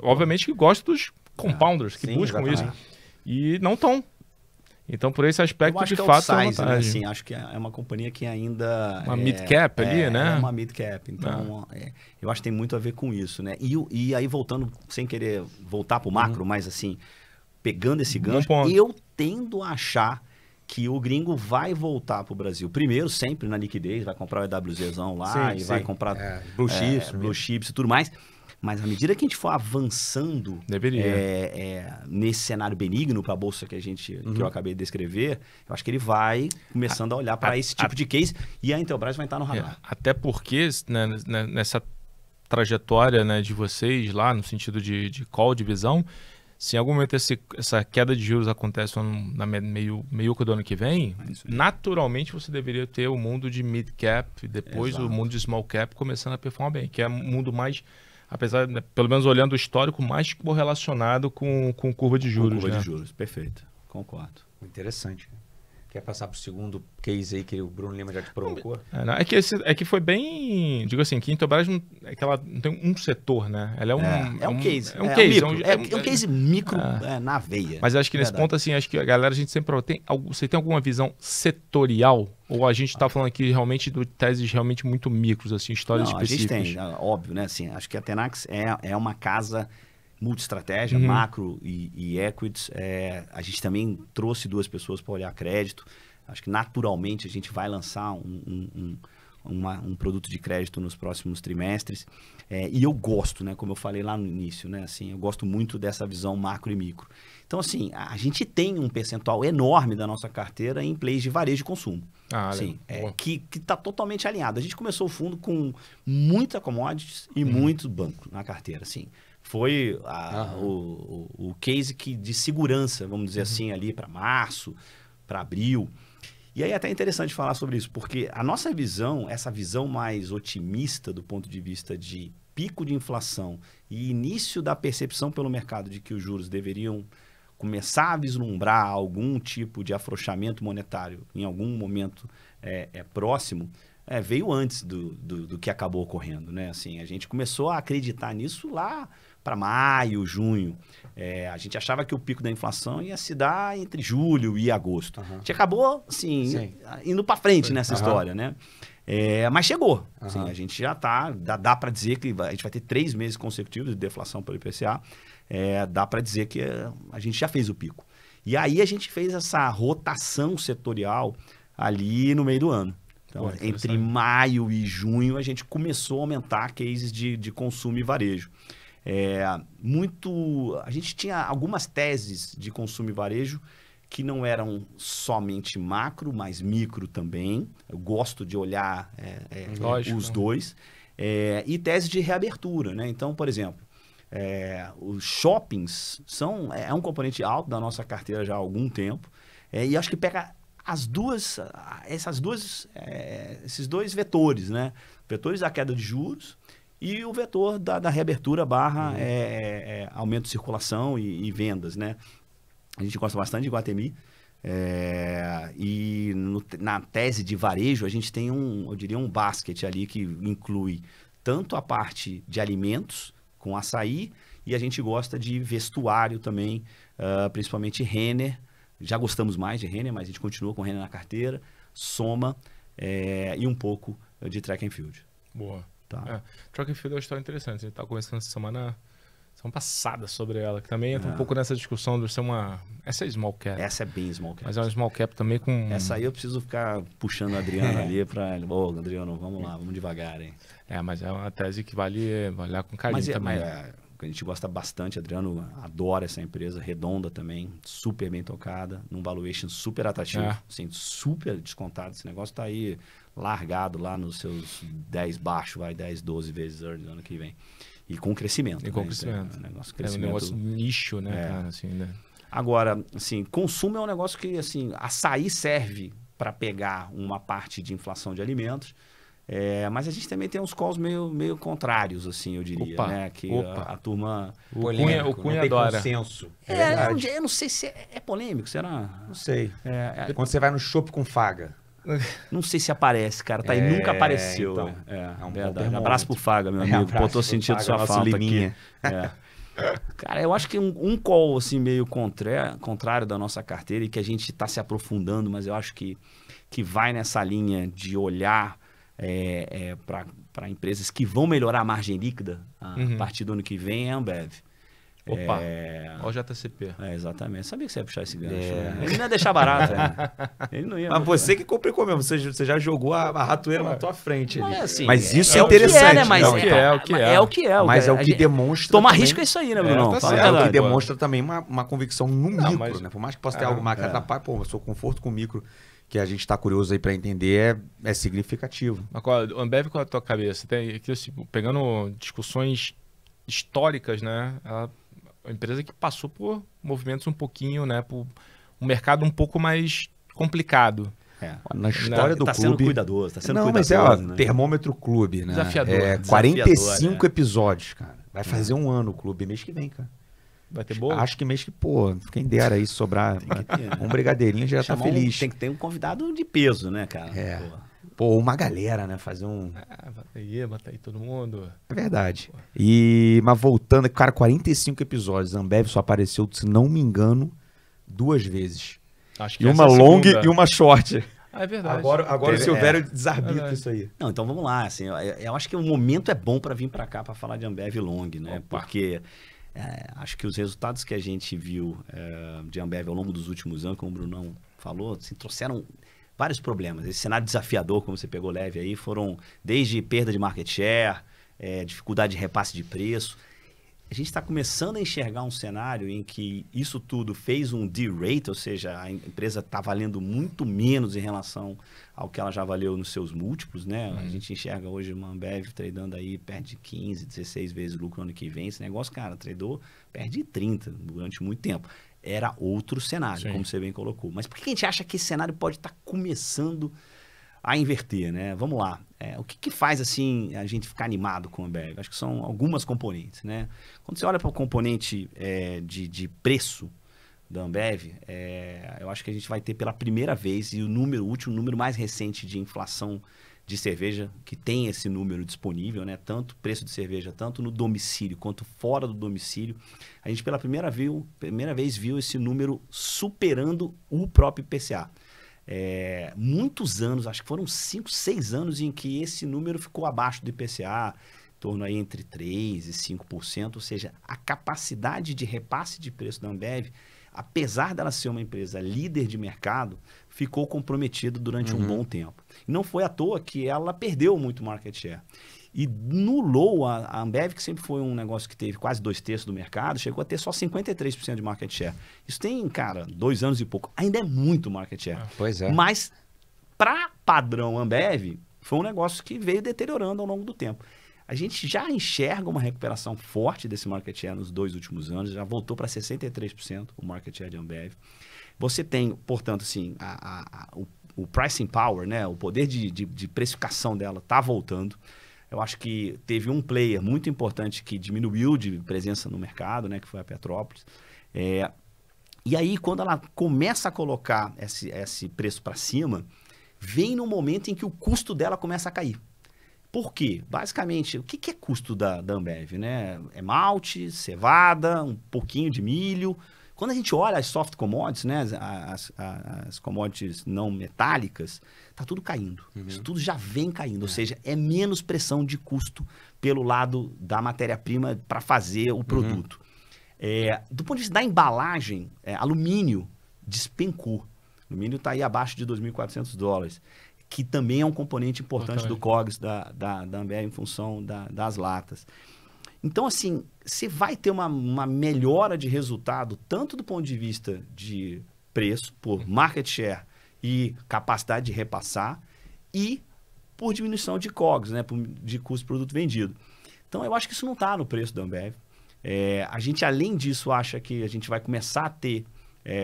obviamente que gostam dos compounders, que buscam isso, e não estão. Então, por esse aspecto, de fato, é size, né? Assim, acho que é uma companhia que ainda... Uma mid-cap ali, né? É uma mid-cap. Então, eu acho que tem muito a ver com isso, né? E aí, voltando, sem querer voltar para o macro, mas assim, pegando esse gancho, eu tendo a achar que o gringo vai voltar para o Brasil. Primeiro, sempre na liquidez, vai comprar o EWZzão lá vai comprar Blue Chips e tudo mais. Mas à medida que a gente for avançando nesse cenário benigno para a bolsa que eu acabei de descrever, eu acho que ele vai começando a olhar para esse tipo de case e a Intelbras vai estar no radar. Até porque, né, nessa trajetória, né, de vocês lá, no sentido de call, de visão, se em algum momento essa queda de juros acontece na meio do ano que vem, naturalmente você deveria ter o mundo de mid cap e depois o mundo de small cap começando a performar bem, que é um mundo mais... Apesar, né, pelo menos olhando o histórico, mais correlacionado com curva de juros. Com curva de juros, perfeito. Concordo. Interessante. Quer passar para o segundo case aí que o Bruno Lima já te provocou? É que foi bem... Digo assim, que a Intelbras é que ela não tem um setor, né? Ela é um case. É um case micro na veia. Mas acho que nesse ponto, assim, acho que a galera, a gente sempre você tem alguma visão setorial? Ou a gente está falando aqui realmente de teses realmente muito micros, assim, histórias específicas? A gente tem, óbvio, né? Assim, acho que a Tenax é uma casa... multi-estratégia, macro e equities. A gente também trouxe 2 pessoas para olhar crédito. Acho que naturalmente a gente vai lançar um produto de crédito nos próximos trimestres. E eu gosto, né, como eu falei lá no início, né, assim, eu gosto muito dessa visão macro e micro. Então, assim, a gente tem um percentual enorme da nossa carteira em plays de varejo e consumo. Que está totalmente alinhado. A gente começou o fundo com muita commodities e muito banco na carteira, assim. Foi o case de segurança, vamos dizer assim, ali para março, para abril. E aí é até interessante falar sobre isso, porque a nossa visão, essa visão mais otimista do ponto de vista de pico de inflação e início da percepção pelo mercado de que os juros deveriam começar a vislumbrar algum tipo de afrouxamento monetário em algum momento próximo, veio antes do que acabou ocorrendo, né? Assim, a gente começou a acreditar nisso lá para maio, junho. A gente achava que o pico da inflação ia se dar entre julho e agosto. A gente acabou, assim, indo para frente nessa história, né? Mas chegou. Assim, a gente já está... Dá para dizer que a gente vai ter 3 meses consecutivos de deflação pelo IPCA. Dá para dizer que a gente já fez o pico. E aí a gente fez essa rotação setorial ali no meio do ano. Então, entre maio e junho, a gente começou a aumentar cases de consumo e varejo. A gente tinha algumas teses de consumo e varejo que não eram somente macro, mas micro também. Eu gosto de olhar os dois. E tese de reabertura, né? Então, por exemplo, os shoppings é um componente alto da nossa carteira já há algum tempo. E acho que pega esses dois vetores, né? Vetores da queda de juros e o vetor da reabertura barra aumento de circulação e vendas, né? A gente gosta bastante de Iguatemi. E na tese de varejo, a gente tem eu diria um basket ali que inclui tanto a parte de alimentos, com açaí, e a gente gosta de vestuário também, principalmente Renner. Já gostamos mais de Renner, mas a gente continua com Renner na carteira, Soma e um pouco de Track and Field. Boa. Tá. Track and Field é uma história interessante. A gente estava conversando essa semana passada sobre ela, que também entra um pouco nessa discussão de ser essa é small cap. Essa é bem small cap. Mas é uma small cap também com... Essa aí eu preciso ficar puxando o Adriano ali para... Adriano, vamos lá, vamos devagar, hein? Mas é uma tese que vale olhar com carinho também. A gente gosta bastante, Adriano adora essa empresa, redonda também, super bem tocada, num valuation super atrativo, assim, super descontado. Esse negócio tá aí largado lá nos seus 10 baixo, 10, 12 vezes earnings no ano que vem. E com crescimento. E com né? crescimento. É um negócio nicho, né, cara? Assim, né? Agora, assim, consumo é um negócio que, assim, açaí serve para pegar uma parte de inflação de alimentos, mas a gente também tem uns calls meio contrários, assim, eu diria, né? Que a turma... O Cunha adora. Consenso. Eu não sei se é polêmico, será? Não sei. Quando você vai no shopping com Faga. Não sei se aparece, cara. Tá aí, nunca apareceu. Então, é um verdade. bom Abraço pro Faga, meu amigo. Abraço Pô, tô pro sentindo Faga, sua nosso falta Liminha. aqui. Cara, eu acho que um call assim, meio contrário da nossa carteira e que a gente está se aprofundando, mas eu acho que vai nessa linha de olhar para empresas que vão melhorar a margem líquida a partir do ano que vem é a Ambev. Opa, olha o JCP. Exatamente. Sabia que você ia puxar esse gancho. Né? Ele não ia deixar barato, né? Ele não ia. Mas você que complicou mesmo. Você já jogou a ratoeira na tua frente ali. Assim, mas isso é o que interessante. né? Mas é o que é. É o que é. Mas é o que demonstra. Tomar também... risco é isso aí, né, Bruno? Tá É o que demonstra também uma convicção no micro, mas... né? Por mais que possa ter algo marcado na pai, pô, o seu conforto com o micro, que a gente tá curioso aí para entender, é significativo. Mas Ambev, com a tua cabeça? Tem aqui, assim, pegando discussões históricas, né? A empresa que passou por movimentos um pouquinho, né? Por um mercado um pouco mais complicado. Na história do tá clube... sendo cuidadoso, tá sendo Não, cuidadoso. mas né? Termômetro Clube, né? Desafiador. 45 episódios, cara. Vai fazer um ano o clube, mês que vem, cara. Vai ter bolo? Acho que mês que, pô, quem dera aí sobrar um brigadeirinho já tá feliz. Tem que ter um convidado de peso, né, cara? Pô, uma galera, né? Fazer um... Bota aí todo mundo. É verdade. Mas voltando, cara, 45 episódios. A Ambev só apareceu, se não me engano, 2 vezes. Acho que E uma long e uma short. É verdade. Agora o Silvério desarbitra isso aí. Não, então vamos lá. Assim, eu acho que o momento é bom para vir para cá para falar de Ambev Long, né? Opa. Porque acho que os resultados que a gente viu de Ambev ao longo dos últimos anos, como o Brunão falou, assim, trouxeram vários problemas. Esse cenário desafiador, como você pegou leve aí, foram desde perda de market share, dificuldade de repasse de preço. A gente está começando a enxergar um cenário em que isso tudo fez um de-rate, ou seja, a empresa está valendo muito menos em relação ao que ela já valeu nos seus múltiplos, né? A gente enxerga hoje uma Ambev tradando aí perto de 15, 16 vezes lucro ano que vem. Esse negócio, cara, tradou perto de 30 durante muito tempo. Era outro cenário, Sim. como você bem colocou. Mas por que a gente acha que esse cenário pode estar começando a inverter, né? Vamos lá. O que faz, assim, a gente ficar animado com a Ambev? Acho que são algumas componentes, né? Quando você olha para o componente de preço da Ambev, eu acho que a gente vai ter pela primeira vez, e o último número mais recente de inflação de cerveja, que tem esse número disponível, né? Tanto preço de cerveja, tanto no domicílio quanto fora do domicílio. A gente pela primeira vez viu esse número superando o próprio IPCA. Muitos anos, acho que foram 5, 6 anos em que esse número ficou abaixo do IPCA, em torno aí entre 3% e 5%, ou seja, a capacidade de repasse de preço da Ambev, apesar dela ser uma empresa líder de mercado, ficou comprometida durante um bom tempo. E não foi à toa que ela perdeu muito market share. E no low, a Ambev, que sempre foi um negócio que teve quase 2/3 do mercado, chegou a ter só 53% de market share. Isso tem, cara, 2 anos e pouco. Ainda é muito market share. Pois é. Mas, para padrão Ambev, foi um negócio que veio deteriorando ao longo do tempo. A gente já enxerga uma recuperação forte desse market share nos 2 últimos anos, já voltou para 63% o market share de Ambev. Você tem, portanto, assim, o pricing power, né, o poder de precificação dela está voltando. Eu acho que teve um player muito importante que diminuiu de presença no mercado, né, que foi a Petrópolis. E aí, quando ela começa a colocar esse preço para cima, vem no momento em que o custo dela começa a cair. Por quê? Basicamente, o que é custo da Ambev, né? É malte, cevada, um pouquinho de milho. Quando a gente olha as soft commodities, né, as commodities não metálicas, tá tudo caindo. Isso tudo já vem caindo, ou seja, é menos pressão de custo pelo lado da matéria-prima para fazer o produto. Do ponto de vista da embalagem, alumínio despencou. O alumínio está aí abaixo de $2.400, que também é um componente importante do COGS da Ambev em função das latas. Então, assim, você vai ter uma melhora de resultado, tanto do ponto de vista de preço, por market share e capacidade de repassar, e por diminuição de COGS, né, de custo de produto vendido. Então, eu acho que isso não está no preço da Ambev. A gente, além disso, acha que a gente vai começar a ter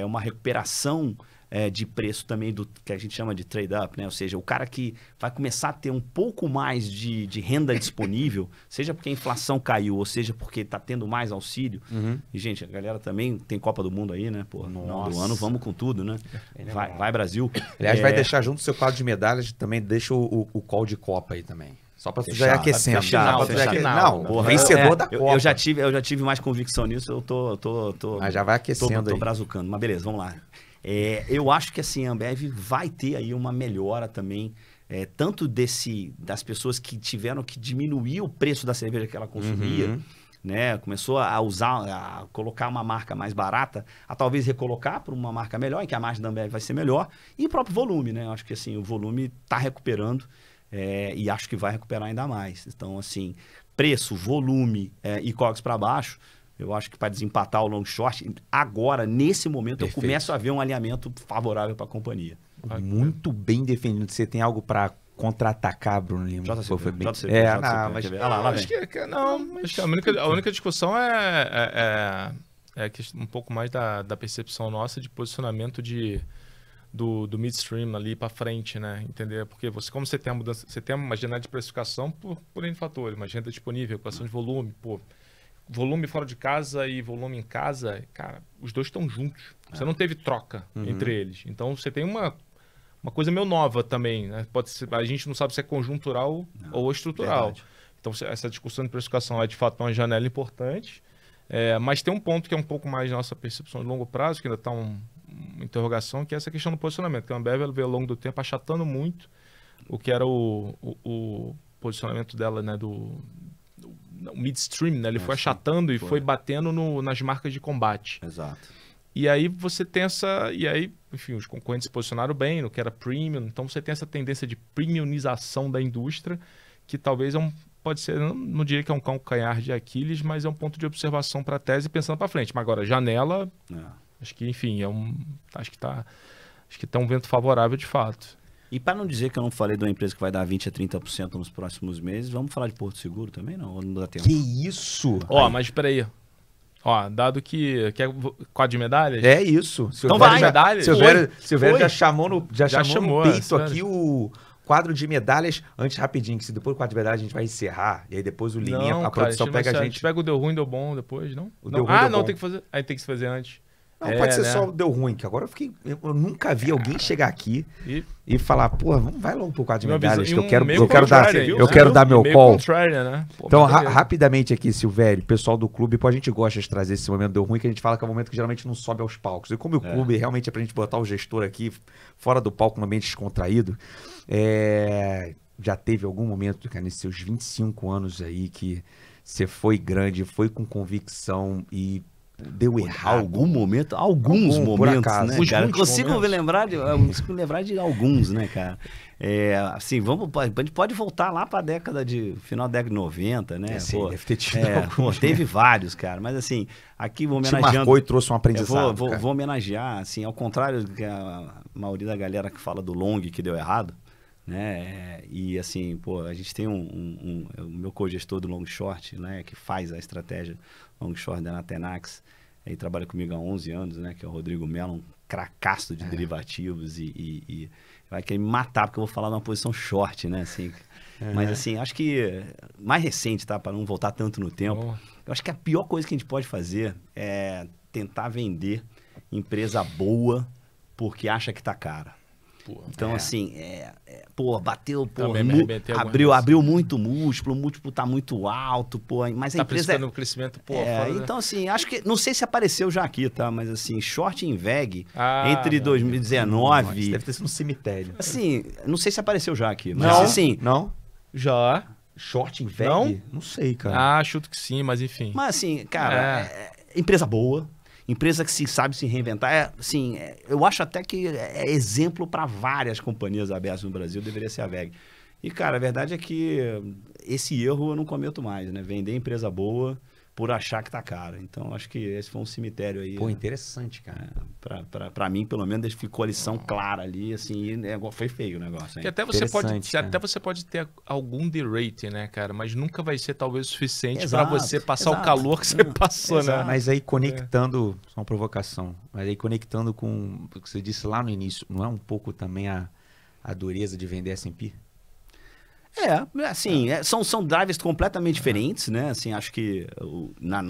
uma recuperação de preço também do que a gente chama de trade-up, né? Ou seja, o cara que vai começar a ter um pouco mais de renda disponível, seja porque a inflação caiu, ou seja porque está tendo mais auxílio. E, gente, a galera também tem Copa do Mundo aí, né? Pô, no final do ano, vamos com tudo, né? Vai Brasil. Aliás, vai deixar junto o seu quadro de medalhas, também deixa o call de Copa aí também. Só pra tu já ir aquecendo. Não, vencedor da Copa. Eu já tive mais convicção nisso, eu tô mas já vai aquecendo tô brazucando. Mas beleza, vamos lá. Eu acho que assim, a Ambev vai ter aí uma melhora também, tanto das pessoas que tiveram que diminuir o preço da cerveja que ela consumia, né? Começou a colocar uma marca mais barata, a talvez recolocar para uma marca melhor, em que a margem da Ambev vai ser melhor, e o próprio volume, né? Eu acho que assim, o volume está recuperando e acho que vai recuperar ainda mais. Então, assim, preço, volume e COGS para baixo, eu acho que para desempatar o long short, agora, nesse momento, eu começo a ver um alinhamento favorável para a companhia. Muito bem definido. Você tem algo para contra-atacar, Bruno Lima? Acho que a única discussão é um pouco mais da percepção nossa de posicionamento do midstream ali para frente, né? Entender? Porque como você tem a mudança, você tem uma janela de precificação por N fatores, uma agenda disponível, equação de volume, volume fora de casa e volume em casa, cara, os dois estão juntos. Você não teve troca entre eles. Então, você tem uma coisa meio nova também, né? Pode ser, a gente não sabe se é conjuntural ou estrutural. Verdade. Então, essa discussão de precificação é, de fato, uma janela importante. Mas tem um ponto que é um pouco mais nossa percepção de longo prazo, que ainda está uma interrogação, que é essa questão do posicionamento. Que a Ambev veio ao longo do tempo achatando muito o que era o posicionamento dela, né, o midstream, né? Ele foi achatando e foi batendo nas marcas de combate. Exato. E aí você tem enfim, os concorrentes se posicionaram bem no que era premium, então você tem essa tendência de premiumização da indústria, que talvez pode ser, não diria que é um calcanhar de Aquiles, mas é um ponto de observação para a tese pensando para frente. Mas agora, janela, acho que, enfim, acho que tá um vento favorável de fato. E para não dizer que eu não falei de uma empresa que vai dar 20% a 30% nos próximos meses, vamos falar de Porto Seguro também, não? Ou não dá tempo? Que isso? Mas espera aí. Dado que é quadro de medalhas? É isso. Então vai, medalhas. Silvério já chamou no peito sério. Aqui o quadro de medalhas. Antes, rapidinho, que se depois do quadro de medalhas a gente vai encerrar, e aí depois o Liminha, a produção pega a gente. A gente pega o deu ruim, deu bom depois, não? Deu bom. Tem que fazer. Aí tem que se fazer antes. Não, pode ser só deu ruim, que agora eu nunca vi alguém chegar aqui e falar, vai logo pro quadro de medalhas, que eu quero dar meu call. Né? Então, rapidamente aqui, Silvério, pessoal do clube, a gente gosta de trazer esse momento deu ruim, que a gente fala que é um momento que geralmente não sobe aos palcos. E como o clube realmente é pra gente botar o gestor aqui fora do palco, no ambiente descontraído, já teve algum momento, cara, nesses seus 25 anos aí, que você foi grande, foi com convicção e deu errado. Alguns momentos, né, cara? Consigo lembrar de alguns, né, cara? Assim, a gente pode voltar lá para final da década de 90, né? Deve ter tido teve vários, cara. Mas assim, aqui vou homenageando. Te marcou e trouxe um aprendizado. Vou homenagear, assim, ao contrário do que a maioria da galera que fala do long que deu errado, né? E assim, a gente tem o meu co-gestor do long short, né, que faz a estratégia long short da Natenax, ele trabalha comigo há 11 anos, né, que é o Rodrigo Mello, um cracaço de derivativos e vai querer me matar porque eu vou falar numa posição short, né, assim. Mas assim, acho que mais recente, tá, para não voltar tanto no tempo, eu acho que a pior coisa que a gente pode fazer é tentar vender empresa boa porque acha que tá cara. Então, assim, bateu, abriu muito múltiplo, o múltiplo tá muito alto, mas a empresa... Tá crescimento, então, assim, acho que, não sei se apareceu já aqui, tá? Mas, assim, short em VEG, entre 2019... Isso deve ter sido no cemitério. Assim, não sei se apareceu já aqui, mas, assim... Não? Já. Short em VEG? Não sei, cara. Chuto que sim, mas enfim. Mas, assim, cara, empresa boa... Empresa que sabe se reinventar. Eu acho até que é exemplo para várias companhias abertas no Brasil, deveria ser a VEG. E, cara, a verdade é que esse erro eu não cometo mais, né? Vender empresa boa por achar que tá caro. Então, acho que esse foi um cemitério aí. Pô, interessante, cara. Pra mim, pelo menos, ficou a lição clara ali, assim, foi feio o negócio. Que até você pode ter algum de-rating, né, cara? Mas nunca vai ser talvez o suficiente para você passar o calor que você passou, né? Mas aí conectando, só uma provocação, mas aí conectando com o que você disse lá no início, não é um pouco também a dureza de vender S&P? Assim, são drivers completamente diferentes, né? Assim, acho que na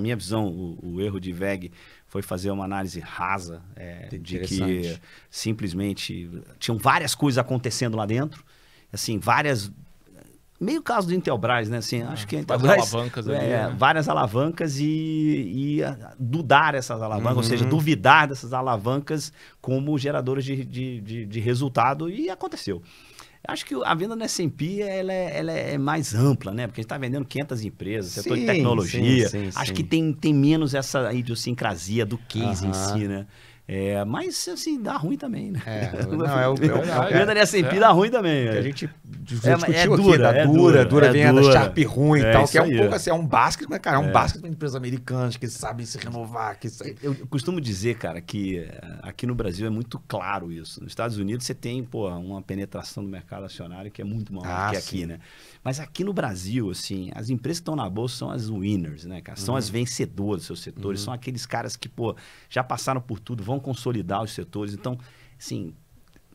minha visão, o erro de VEG foi fazer uma análise rasa de que simplesmente tinham várias coisas acontecendo lá dentro, assim, meio caso do Intelbras, né? Assim, acho que a Intelbras, alavancas ali, né? várias alavancas e dudar essas alavancas, ou seja, duvidar dessas alavancas como geradoras de resultado, e aconteceu. Acho que a venda no S&P ela é mais ampla, né? Porque a gente está vendendo 500 empresas, setor de tecnologia. Acho que tem menos essa idiosincrasia do case em si, né? Mas, assim, dá ruim também, né? A venda no S&P dá ruim também. Que a gente discutiu aqui, dura venda, Sharp ruim e tal, que é um pouco assim, é um basket, mas, cara, é um basket de empresas americanas que sabem se renovar. Eu costumo dizer, cara, que aqui no Brasil é muito claro isso. Nos Estados Unidos você tem, uma penetração do mercado acionário que é muito maior que aqui, né? Mas aqui no Brasil, assim, as empresas que estão na bolsa são as winners, né, cara? São as vencedoras dos seus setores, são aqueles caras que, já passaram por tudo, vão consolidar os setores. Então, assim,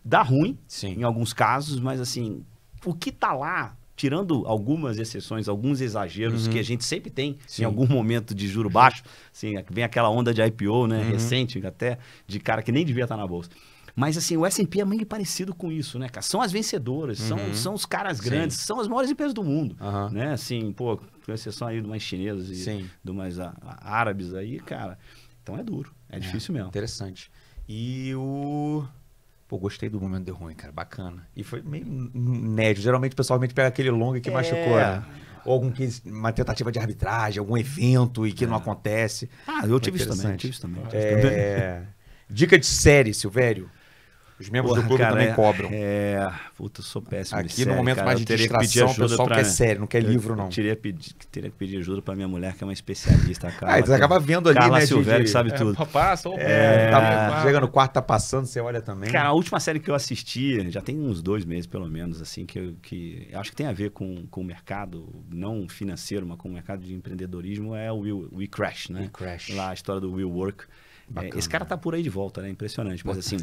dá ruim em alguns casos, mas, assim, o que tá lá, tirando algumas exceções, alguns exageros que a gente sempre tem em algum momento de juro baixo, assim, vem aquela onda de IPO, né, recente até, de cara que nem devia estar na bolsa. Mas, assim, o S&P é meio parecido com isso, né, cara? São as vencedoras, são os caras grandes, são as maiores empresas do mundo, né? Assim, com exceção aí de umas chinesas e de umas árabes aí, cara. Então é duro, é difícil mesmo. Interessante. E gostei do momento de ruim, cara, bacana. E foi meio médio. Geralmente, pessoalmente, pega aquele longo que machucou, né? Ou uma tentativa de arbitragem, algum evento e que não acontece. Eu tive isso também. Dica de série, Silvério. Os membros do clube também cobram. Puta, eu sou péssimo aqui de série, no momento cara. mais de distração, o pessoal quer série, não quer livro, não. Teria que pedir ajuda pra minha mulher, que é uma especialista, cara. Você acaba vendo ali, Carla né? Silvério, que sabe tudo. Chega no quarto, tá passando, você olha também. Cara, a última série que eu assisti, já tem uns 2 meses, pelo menos, assim, que eu acho que tem a ver com o mercado, não financeiro, mas com o mercado de empreendedorismo, é o We Crash, né? Lá a história do WeWork. Esse cara tá por aí de volta, né? Impressionante. Mas assim,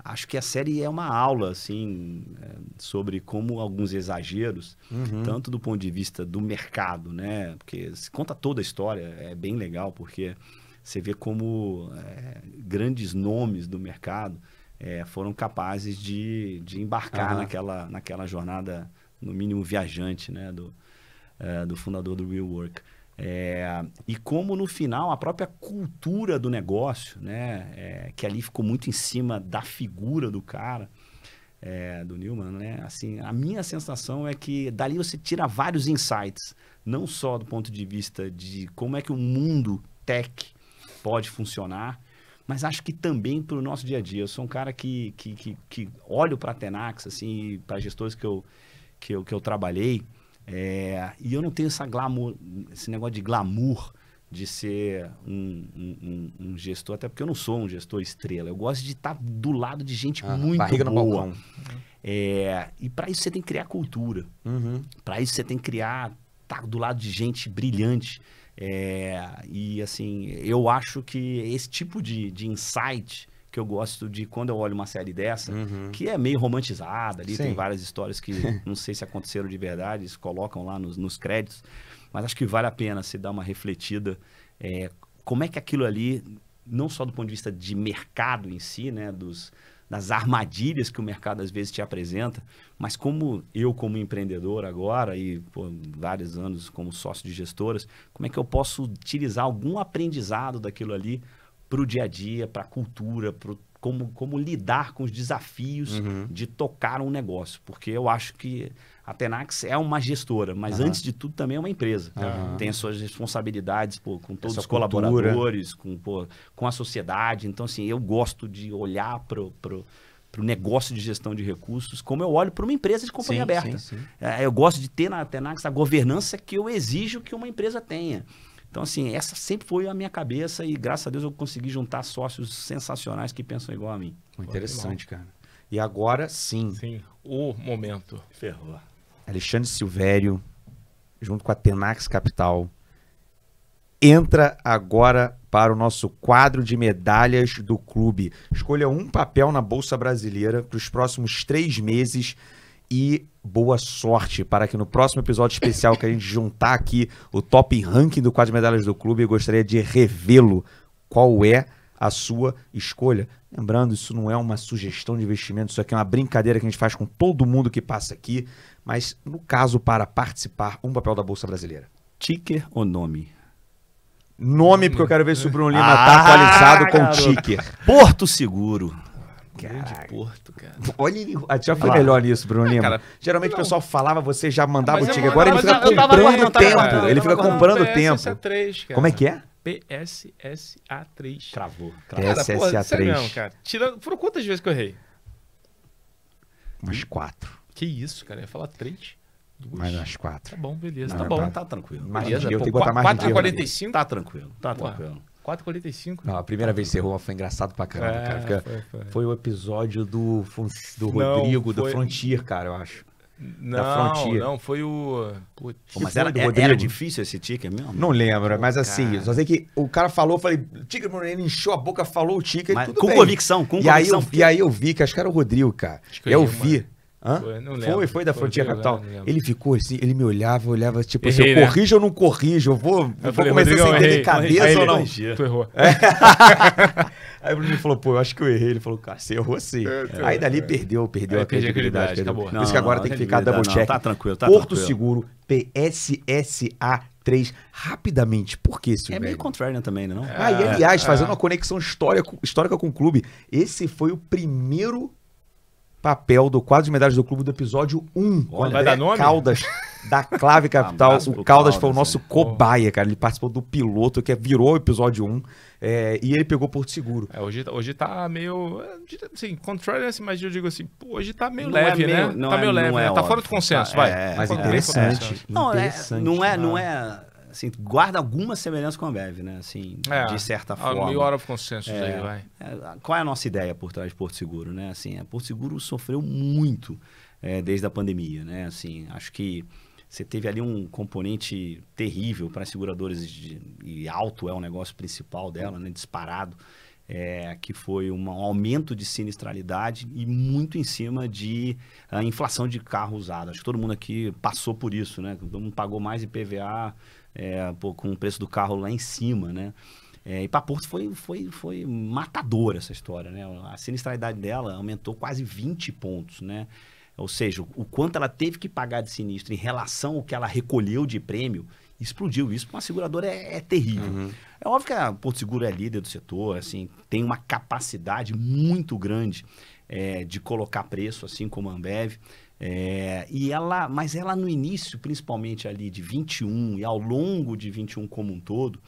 acho que a série é uma aula, assim, sobre como alguns exageros, tanto do ponto de vista do mercado, né? Porque se conta toda a história, é bem legal, porque você vê como grandes nomes do mercado foram capazes de embarcar naquela jornada, no mínimo viajante, né? Do fundador do WeWork. E como no final a própria cultura do negócio, né, que ali ficou muito em cima da figura do cara, do Newman, né, assim, a minha sensação é que dali você tira vários insights, não só do ponto de vista de como é que o mundo tech pode funcionar, mas acho que também para o nosso dia a dia. Eu sou um cara que olho para a Tenax, assim, para gestores que eu trabalhei, e eu não tenho esse negócio de glamour de ser um gestor, até porque eu não sou um gestor estrela. Eu gosto de estar do lado de gente muito barriga boa. No balcão. E para isso você tem que criar cultura. Para isso você tem que estar do lado de gente brilhante. E assim, eu acho que esse tipo de insight que eu gosto de quando eu olho uma série dessa, que é meio romantizada ali, tem várias histórias que não sei se aconteceram de verdade, eles colocam lá nos créditos, mas acho que vale a pena se dar uma refletida, como é que aquilo ali, não só do ponto de vista de mercado em si, né, das armadilhas que o mercado às vezes te apresenta, mas como empreendedor agora e vários anos como sócio de gestoras, como é que eu posso utilizar algum aprendizado daquilo ali para o dia a dia, para a cultura, como lidar com os desafios de tocar um negócio. Porque eu acho que a Tenax é uma gestora, mas antes de tudo também é uma empresa. Tem as suas responsabilidades com todos os colaboradores, com a sociedade. Então, assim, eu gosto de olhar para o negócio de gestão de recursos, como eu olho para uma empresa de companhia aberta. Sim. Eu gosto de ter na Tenax a governança que eu exijo que uma empresa tenha. Então, assim, essa sempre foi a minha cabeça e, graças a Deus, eu consegui juntar sócios sensacionais que pensam igual a mim. Interessante, cara. E agora, sim, o momento. Ferrou. Alexandre Silvério, junto com a Tenax Capital, entra agora para o nosso quadro de medalhas do clube. Escolha um papel na Bolsa Brasileira para os próximos 3 meses e boa sorte para que no próximo episódio especial que a gente juntar aqui o top ranking do quadro de medalhas do clube, eu gostaria de revê-lo. Qual é a sua escolha? Lembrando, isso não é uma sugestão de investimento, isso aqui é uma brincadeira que a gente faz com todo mundo que passa aqui, mas no caso para participar, um papel da Bolsa Brasileira. Ticker ou nome? Nome, porque eu quero ver se o Bruno Lima tá atualizado com o ticker. Porto Seguro. Grande Porto, cara. Olha, ele já foi melhor nisso, Bruno Lima. Cara, geralmente o pessoal falava, você já mandava Mas o eu ticker. mandava, Agora ele mas fica eu tava comprando guardando, tempo. cara. Ele fica Eu tava comprando PSSA tempo. 3, cara. Como é que é? PSSA 3. Cravou. Cara, pô, PSSA sério 3. mesmo, cara. Foram quantas vezes que eu errei? Umas 4. Que isso, cara. Eu ia falar 3. Mais umas 4. Tá bom, beleza. Não, tá bom. Tá tranquilo. Mais Beleza, de eu pô, tenho que botar mais de 4,45? Tá tranquilo. Tá Pô, tranquilo. 4,45. Não, a primeira vez que você errou foi engraçado pra caramba, cara. Foi o episódio do Rodrigo, do foi- Frontier, cara, eu acho. Não, Frontier. não, foi o... Putz, Pô, mas foi era, do era Rodrigo? difícil esse ticker mesmo? Não lembro, mas Pô, assim, cara. só sei que o cara falou, eu falei, Tigre Bruno, ele encheu a boca, falou o ticker, Mas tudo com bem. convicção, com E aí, convicção. e aí eu vi que acho que era o Rodrigo, cara. Acho que eu Eu errei vi. Hã? Foi, não lembro. Foi da Foi Frontier do Capital. Rodrigo, não lembro. Ele ficou assim, ele me olhava, tipo Errei, assim, eu né? corrijo ou não corrijo? Eu vou falei, começar Rodrigão, sem errei. delicadeza Aí ou ele- não? Tu errou. Aí o Bruno falou, pô, eu acho que eu errei. Ele falou, cara, você errou sim. Aí dali perdeu Aí a perdi a credibilidade. credibilidade, acabou. Por isso que agora tem que ficar double check. Tá tranquilo, tá Porto tranquilo. Seguro, PSSA 3. Rapidamente, por que, É Silvério? meio contrarian também, né, não? Ah, e aliás, fazendo uma conexão histórica com o clube, esse foi o primeiro papel do quadro de medalhas do clube do episódio 1. com Vai André dar nome? Caldas, da Clave Capital. abraço O pro Caldas foi o Caldas, nosso cobaia, cara. Ele participou do piloto, que virou o episódio 1. E ele pegou Porto Seguro. Hoje tá meio... Assim, contrário, assim, mas eu digo assim, pô, hoje tá meio Não é leve, meio- né? não Tá é- meio leve, não é né? Tá fora óbvio. do consenso, Tá, vai. é, Mas Fora do interessante. consenso. Não, Interessante. não é, assim, guarda alguma semelhança com a Ambev, né? Assim, de certa forma. Meio hora of consenso isso aí, vai. Qual é a nossa ideia por trás de Porto Seguro, né? Assim, a Porto Seguro sofreu muito desde a pandemia, né? Assim, acho que você teve ali um componente terrível para as seguradoras e alto é o negócio principal dela, né? Disparado. Que foi um aumento de sinistralidade e muito em cima de inflação de carro usado. Acho que todo mundo aqui passou por isso, né? Todo mundo pagou mais IPVA com o preço do carro lá em cima, né? E para Porto foi matadora essa história, né? A sinistralidade dela aumentou quase 20 pontos, né? Ou seja, o quanto ela teve que pagar de sinistro em relação ao que ela recolheu de prêmio, explodiu. Isso para uma seguradora é terrível. Uhum. É óbvio que a Porto Seguro é líder do setor, assim, tem uma capacidade muito grande de colocar preço, assim como a Ambev. Mas ela no início, principalmente ali de 21 e ao longo de 21 como um todo,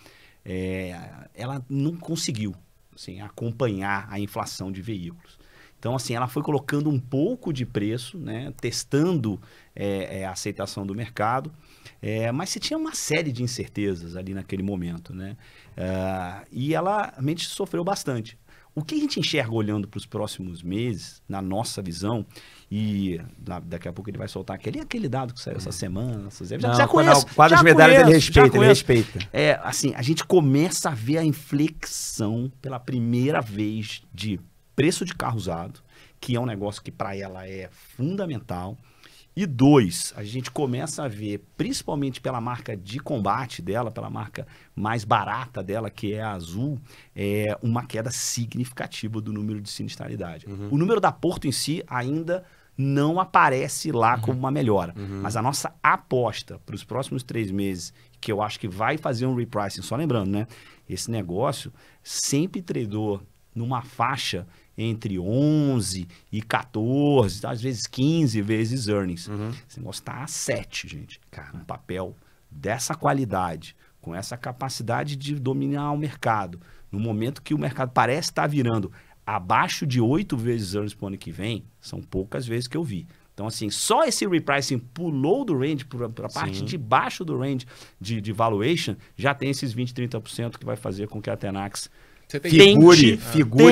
ela não conseguiu assim, acompanhar a inflação de veículos. Então, assim, ela foi colocando um pouco de preço, né, testando a aceitação do mercado, mas você tinha uma série de incertezas ali naquele momento, né? E ela realmente sofreu bastante. O que a gente enxerga olhando para os próximos meses, na nossa visão, e daqui a pouco ele vai soltar aquele dado que saiu essa semana, já conheço. Quadro de medalhas ele respeita. Assim, a gente começa a ver a inflexão pela primeira vez de preço de carro usado, que é um negócio que para ela é fundamental. E 2, a gente começa a ver, principalmente pela marca de combate dela, pela marca mais barata dela, que é a Azul, uma queda significativa do número de sinistralidade. O número da Porto em si ainda não aparece lá como uma melhora. Mas a nossa aposta para os próximos 3 meses, que eu acho que vai fazer um repricing, só lembrando, né? Esse negócio sempre tradou numa faixa entre 11 e 14, às vezes 15 vezes earnings. Esse negócio está a 7, gente. Cara, um papel dessa qualidade, com essa capacidade de dominar o mercado, no momento que o mercado parece estar virando abaixo de 8 vezes earnings pro ano que vem, são poucas vezes que eu vi. Então, assim, só esse repricing pulou do range para a parte de baixo do range de valuation, já tem esses 20%, 30% que vai fazer com que a Tenax figure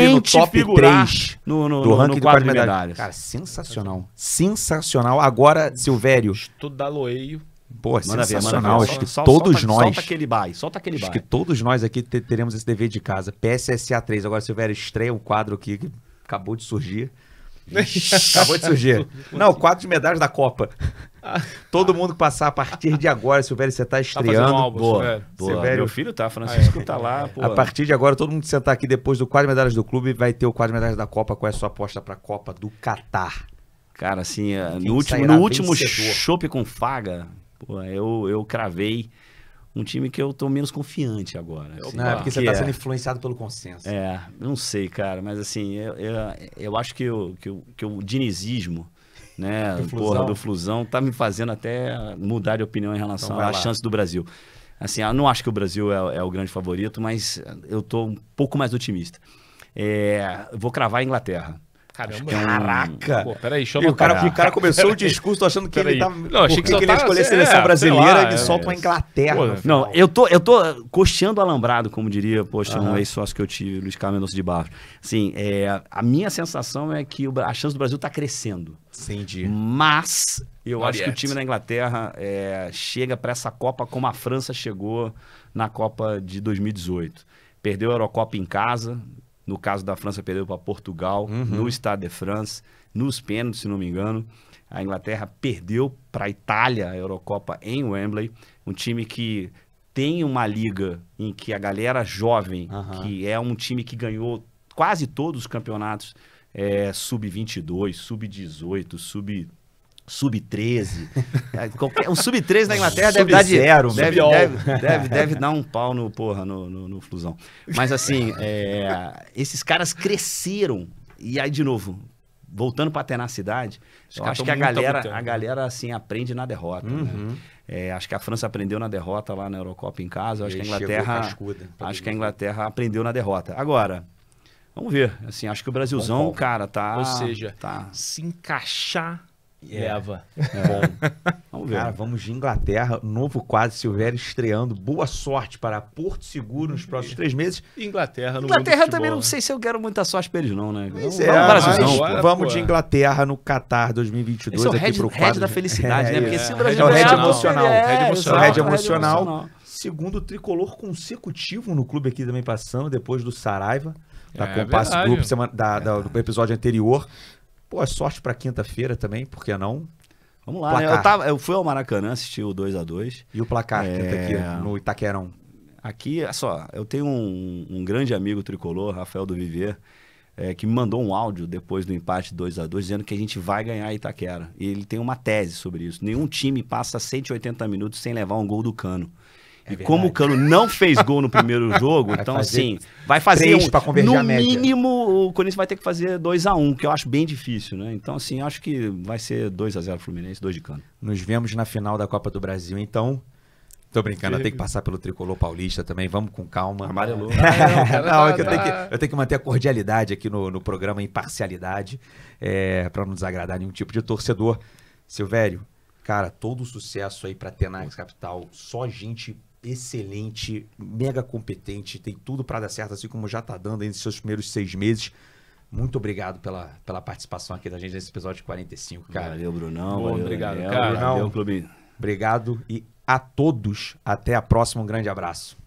no top 3 do ranking do quadro de medalhas. Cara, sensacional. Sensacional. Agora, Silvério. Estudo da Loeio. Pô, sensacional. Acho que todos nós... Solta aquele buy. Acho que todos nós aqui teremos esse dever de casa. PSSA 3. Agora, Silvério, estreia um quadro aqui que acabou de surgir. Acabou de surgir. Não, o quadro de medalhas da Copa. Todo mundo que passar a partir de agora, Silvério, você tá estreando. Boa. Silvério, meu filho tá, Francisco tá lá. A partir de agora, todo mundo que sentar aqui depois do quadro de medalhas do clube vai ter o quadro de medalhas da Copa. Qual é a sua aposta pra Copa do Catar? Cara, assim, no último chopp com Faga, pô, eu cravei um time que eu tô menos confiante agora. Assim, não, é porque você tá sendo influenciado pelo consenso. Não sei, cara, mas assim, eu acho que o dinizismo, né, do Flusão, tá me fazendo até mudar de opinião em relação à chance do Brasil. Assim, eu não acho que o Brasil é o grande favorito, mas eu tô um pouco mais otimista. Vou cravar a Inglaterra. Caramba. Caraca! Pô, peraí, deixa eu o cara começou o discurso achando que ele tava... Não, achei que ele ia escolher a seleção brasileira e solta uma Inglaterra. Pô, não, eu tô coxeando o alambrado, como diria, um ex-sócio que eu tive, Luiz Carlos Mendonça de Barros. Assim, a minha sensação é que a chance do Brasil tá crescendo. Entendi. Mas eu acho que o time da Inglaterra chega para essa Copa como a França chegou na Copa de 2018. Perdeu a Eurocopa em casa. No caso da França, perdeu para Portugal, no Stade de France, nos pênaltis, se não me engano. A Inglaterra perdeu para a Itália, a Eurocopa em Wembley. Um time que tem uma liga em que a galera jovem, que é um time que ganhou quase todos os campeonatos, sub-22, sub-18, sub-13. O sub-13 na Inglaterra deve dar um pau no Flusão. Mas assim, esses caras cresceram. E aí, de novo, voltando para a tenacidade, eu acho que a galera assim, aprende na derrota. Né? Acho que a França aprendeu na derrota lá na Eurocopa em casa. Acho que a Inglaterra aprendeu na derrota. Agora, vamos ver. Assim, acho que o Brasilzão, cara, tá... Ou seja, se encaixar... Bom, vamos ver. Cara, vamos de Inglaterra, novo quadro, Silvério estreando. Boa sorte para Porto Seguro nos próximos 3 meses. Inglaterra também não sei se eu quero muita sorte para eles não, né? Vamos de Inglaterra no Qatar 2022. Esse é o head da felicidade, né? Porque se o Brasil o head emocional. O head emocional. Segundo tricolor consecutivo no clube aqui também passando, depois do Saraiva, da Compass Group, do episódio anterior. Pô, sorte pra quinta-feira também, por que não? Vamos lá, né? Eu fui ao Maracanã, assisti o 2-2. E o placar aqui no Itaquerão? Aqui, só, eu tenho um grande amigo tricolor, Rafael do Viver, que me mandou um áudio depois do empate 2-2, dizendo que a gente vai ganhar Itaquera. E ele tem uma tese sobre isso. Nenhum time passa 180 minutos sem levar um gol do Cano. Como o Cano não fez gol no primeiro jogo, então assim, vai fazer no mínimo o Corinthians vai ter que fazer 2-1, que eu acho bem difícil, né? Então assim, acho que vai ser 2-0 Fluminense, 2 de Cano. Nos vemos na final da Copa do Brasil, então. Tô brincando, tem que passar pelo tricolor paulista também, vamos com calma. Amarelou. Eu tenho que manter a cordialidade aqui no programa, imparcialidade, para não desagradar nenhum tipo de torcedor. Silvério, cara, todo o sucesso aí pra Tenax Capital, só gente excelente, mega competente, tem tudo para dar certo, assim como já tá dando aí nos seus primeiros 6 meses. Muito obrigado pela participação aqui da gente nesse episódio 45, cara. Valeu, Brunão. Obrigado, cara. Valeu, Clube. Obrigado e a todos, até a próxima, um grande abraço.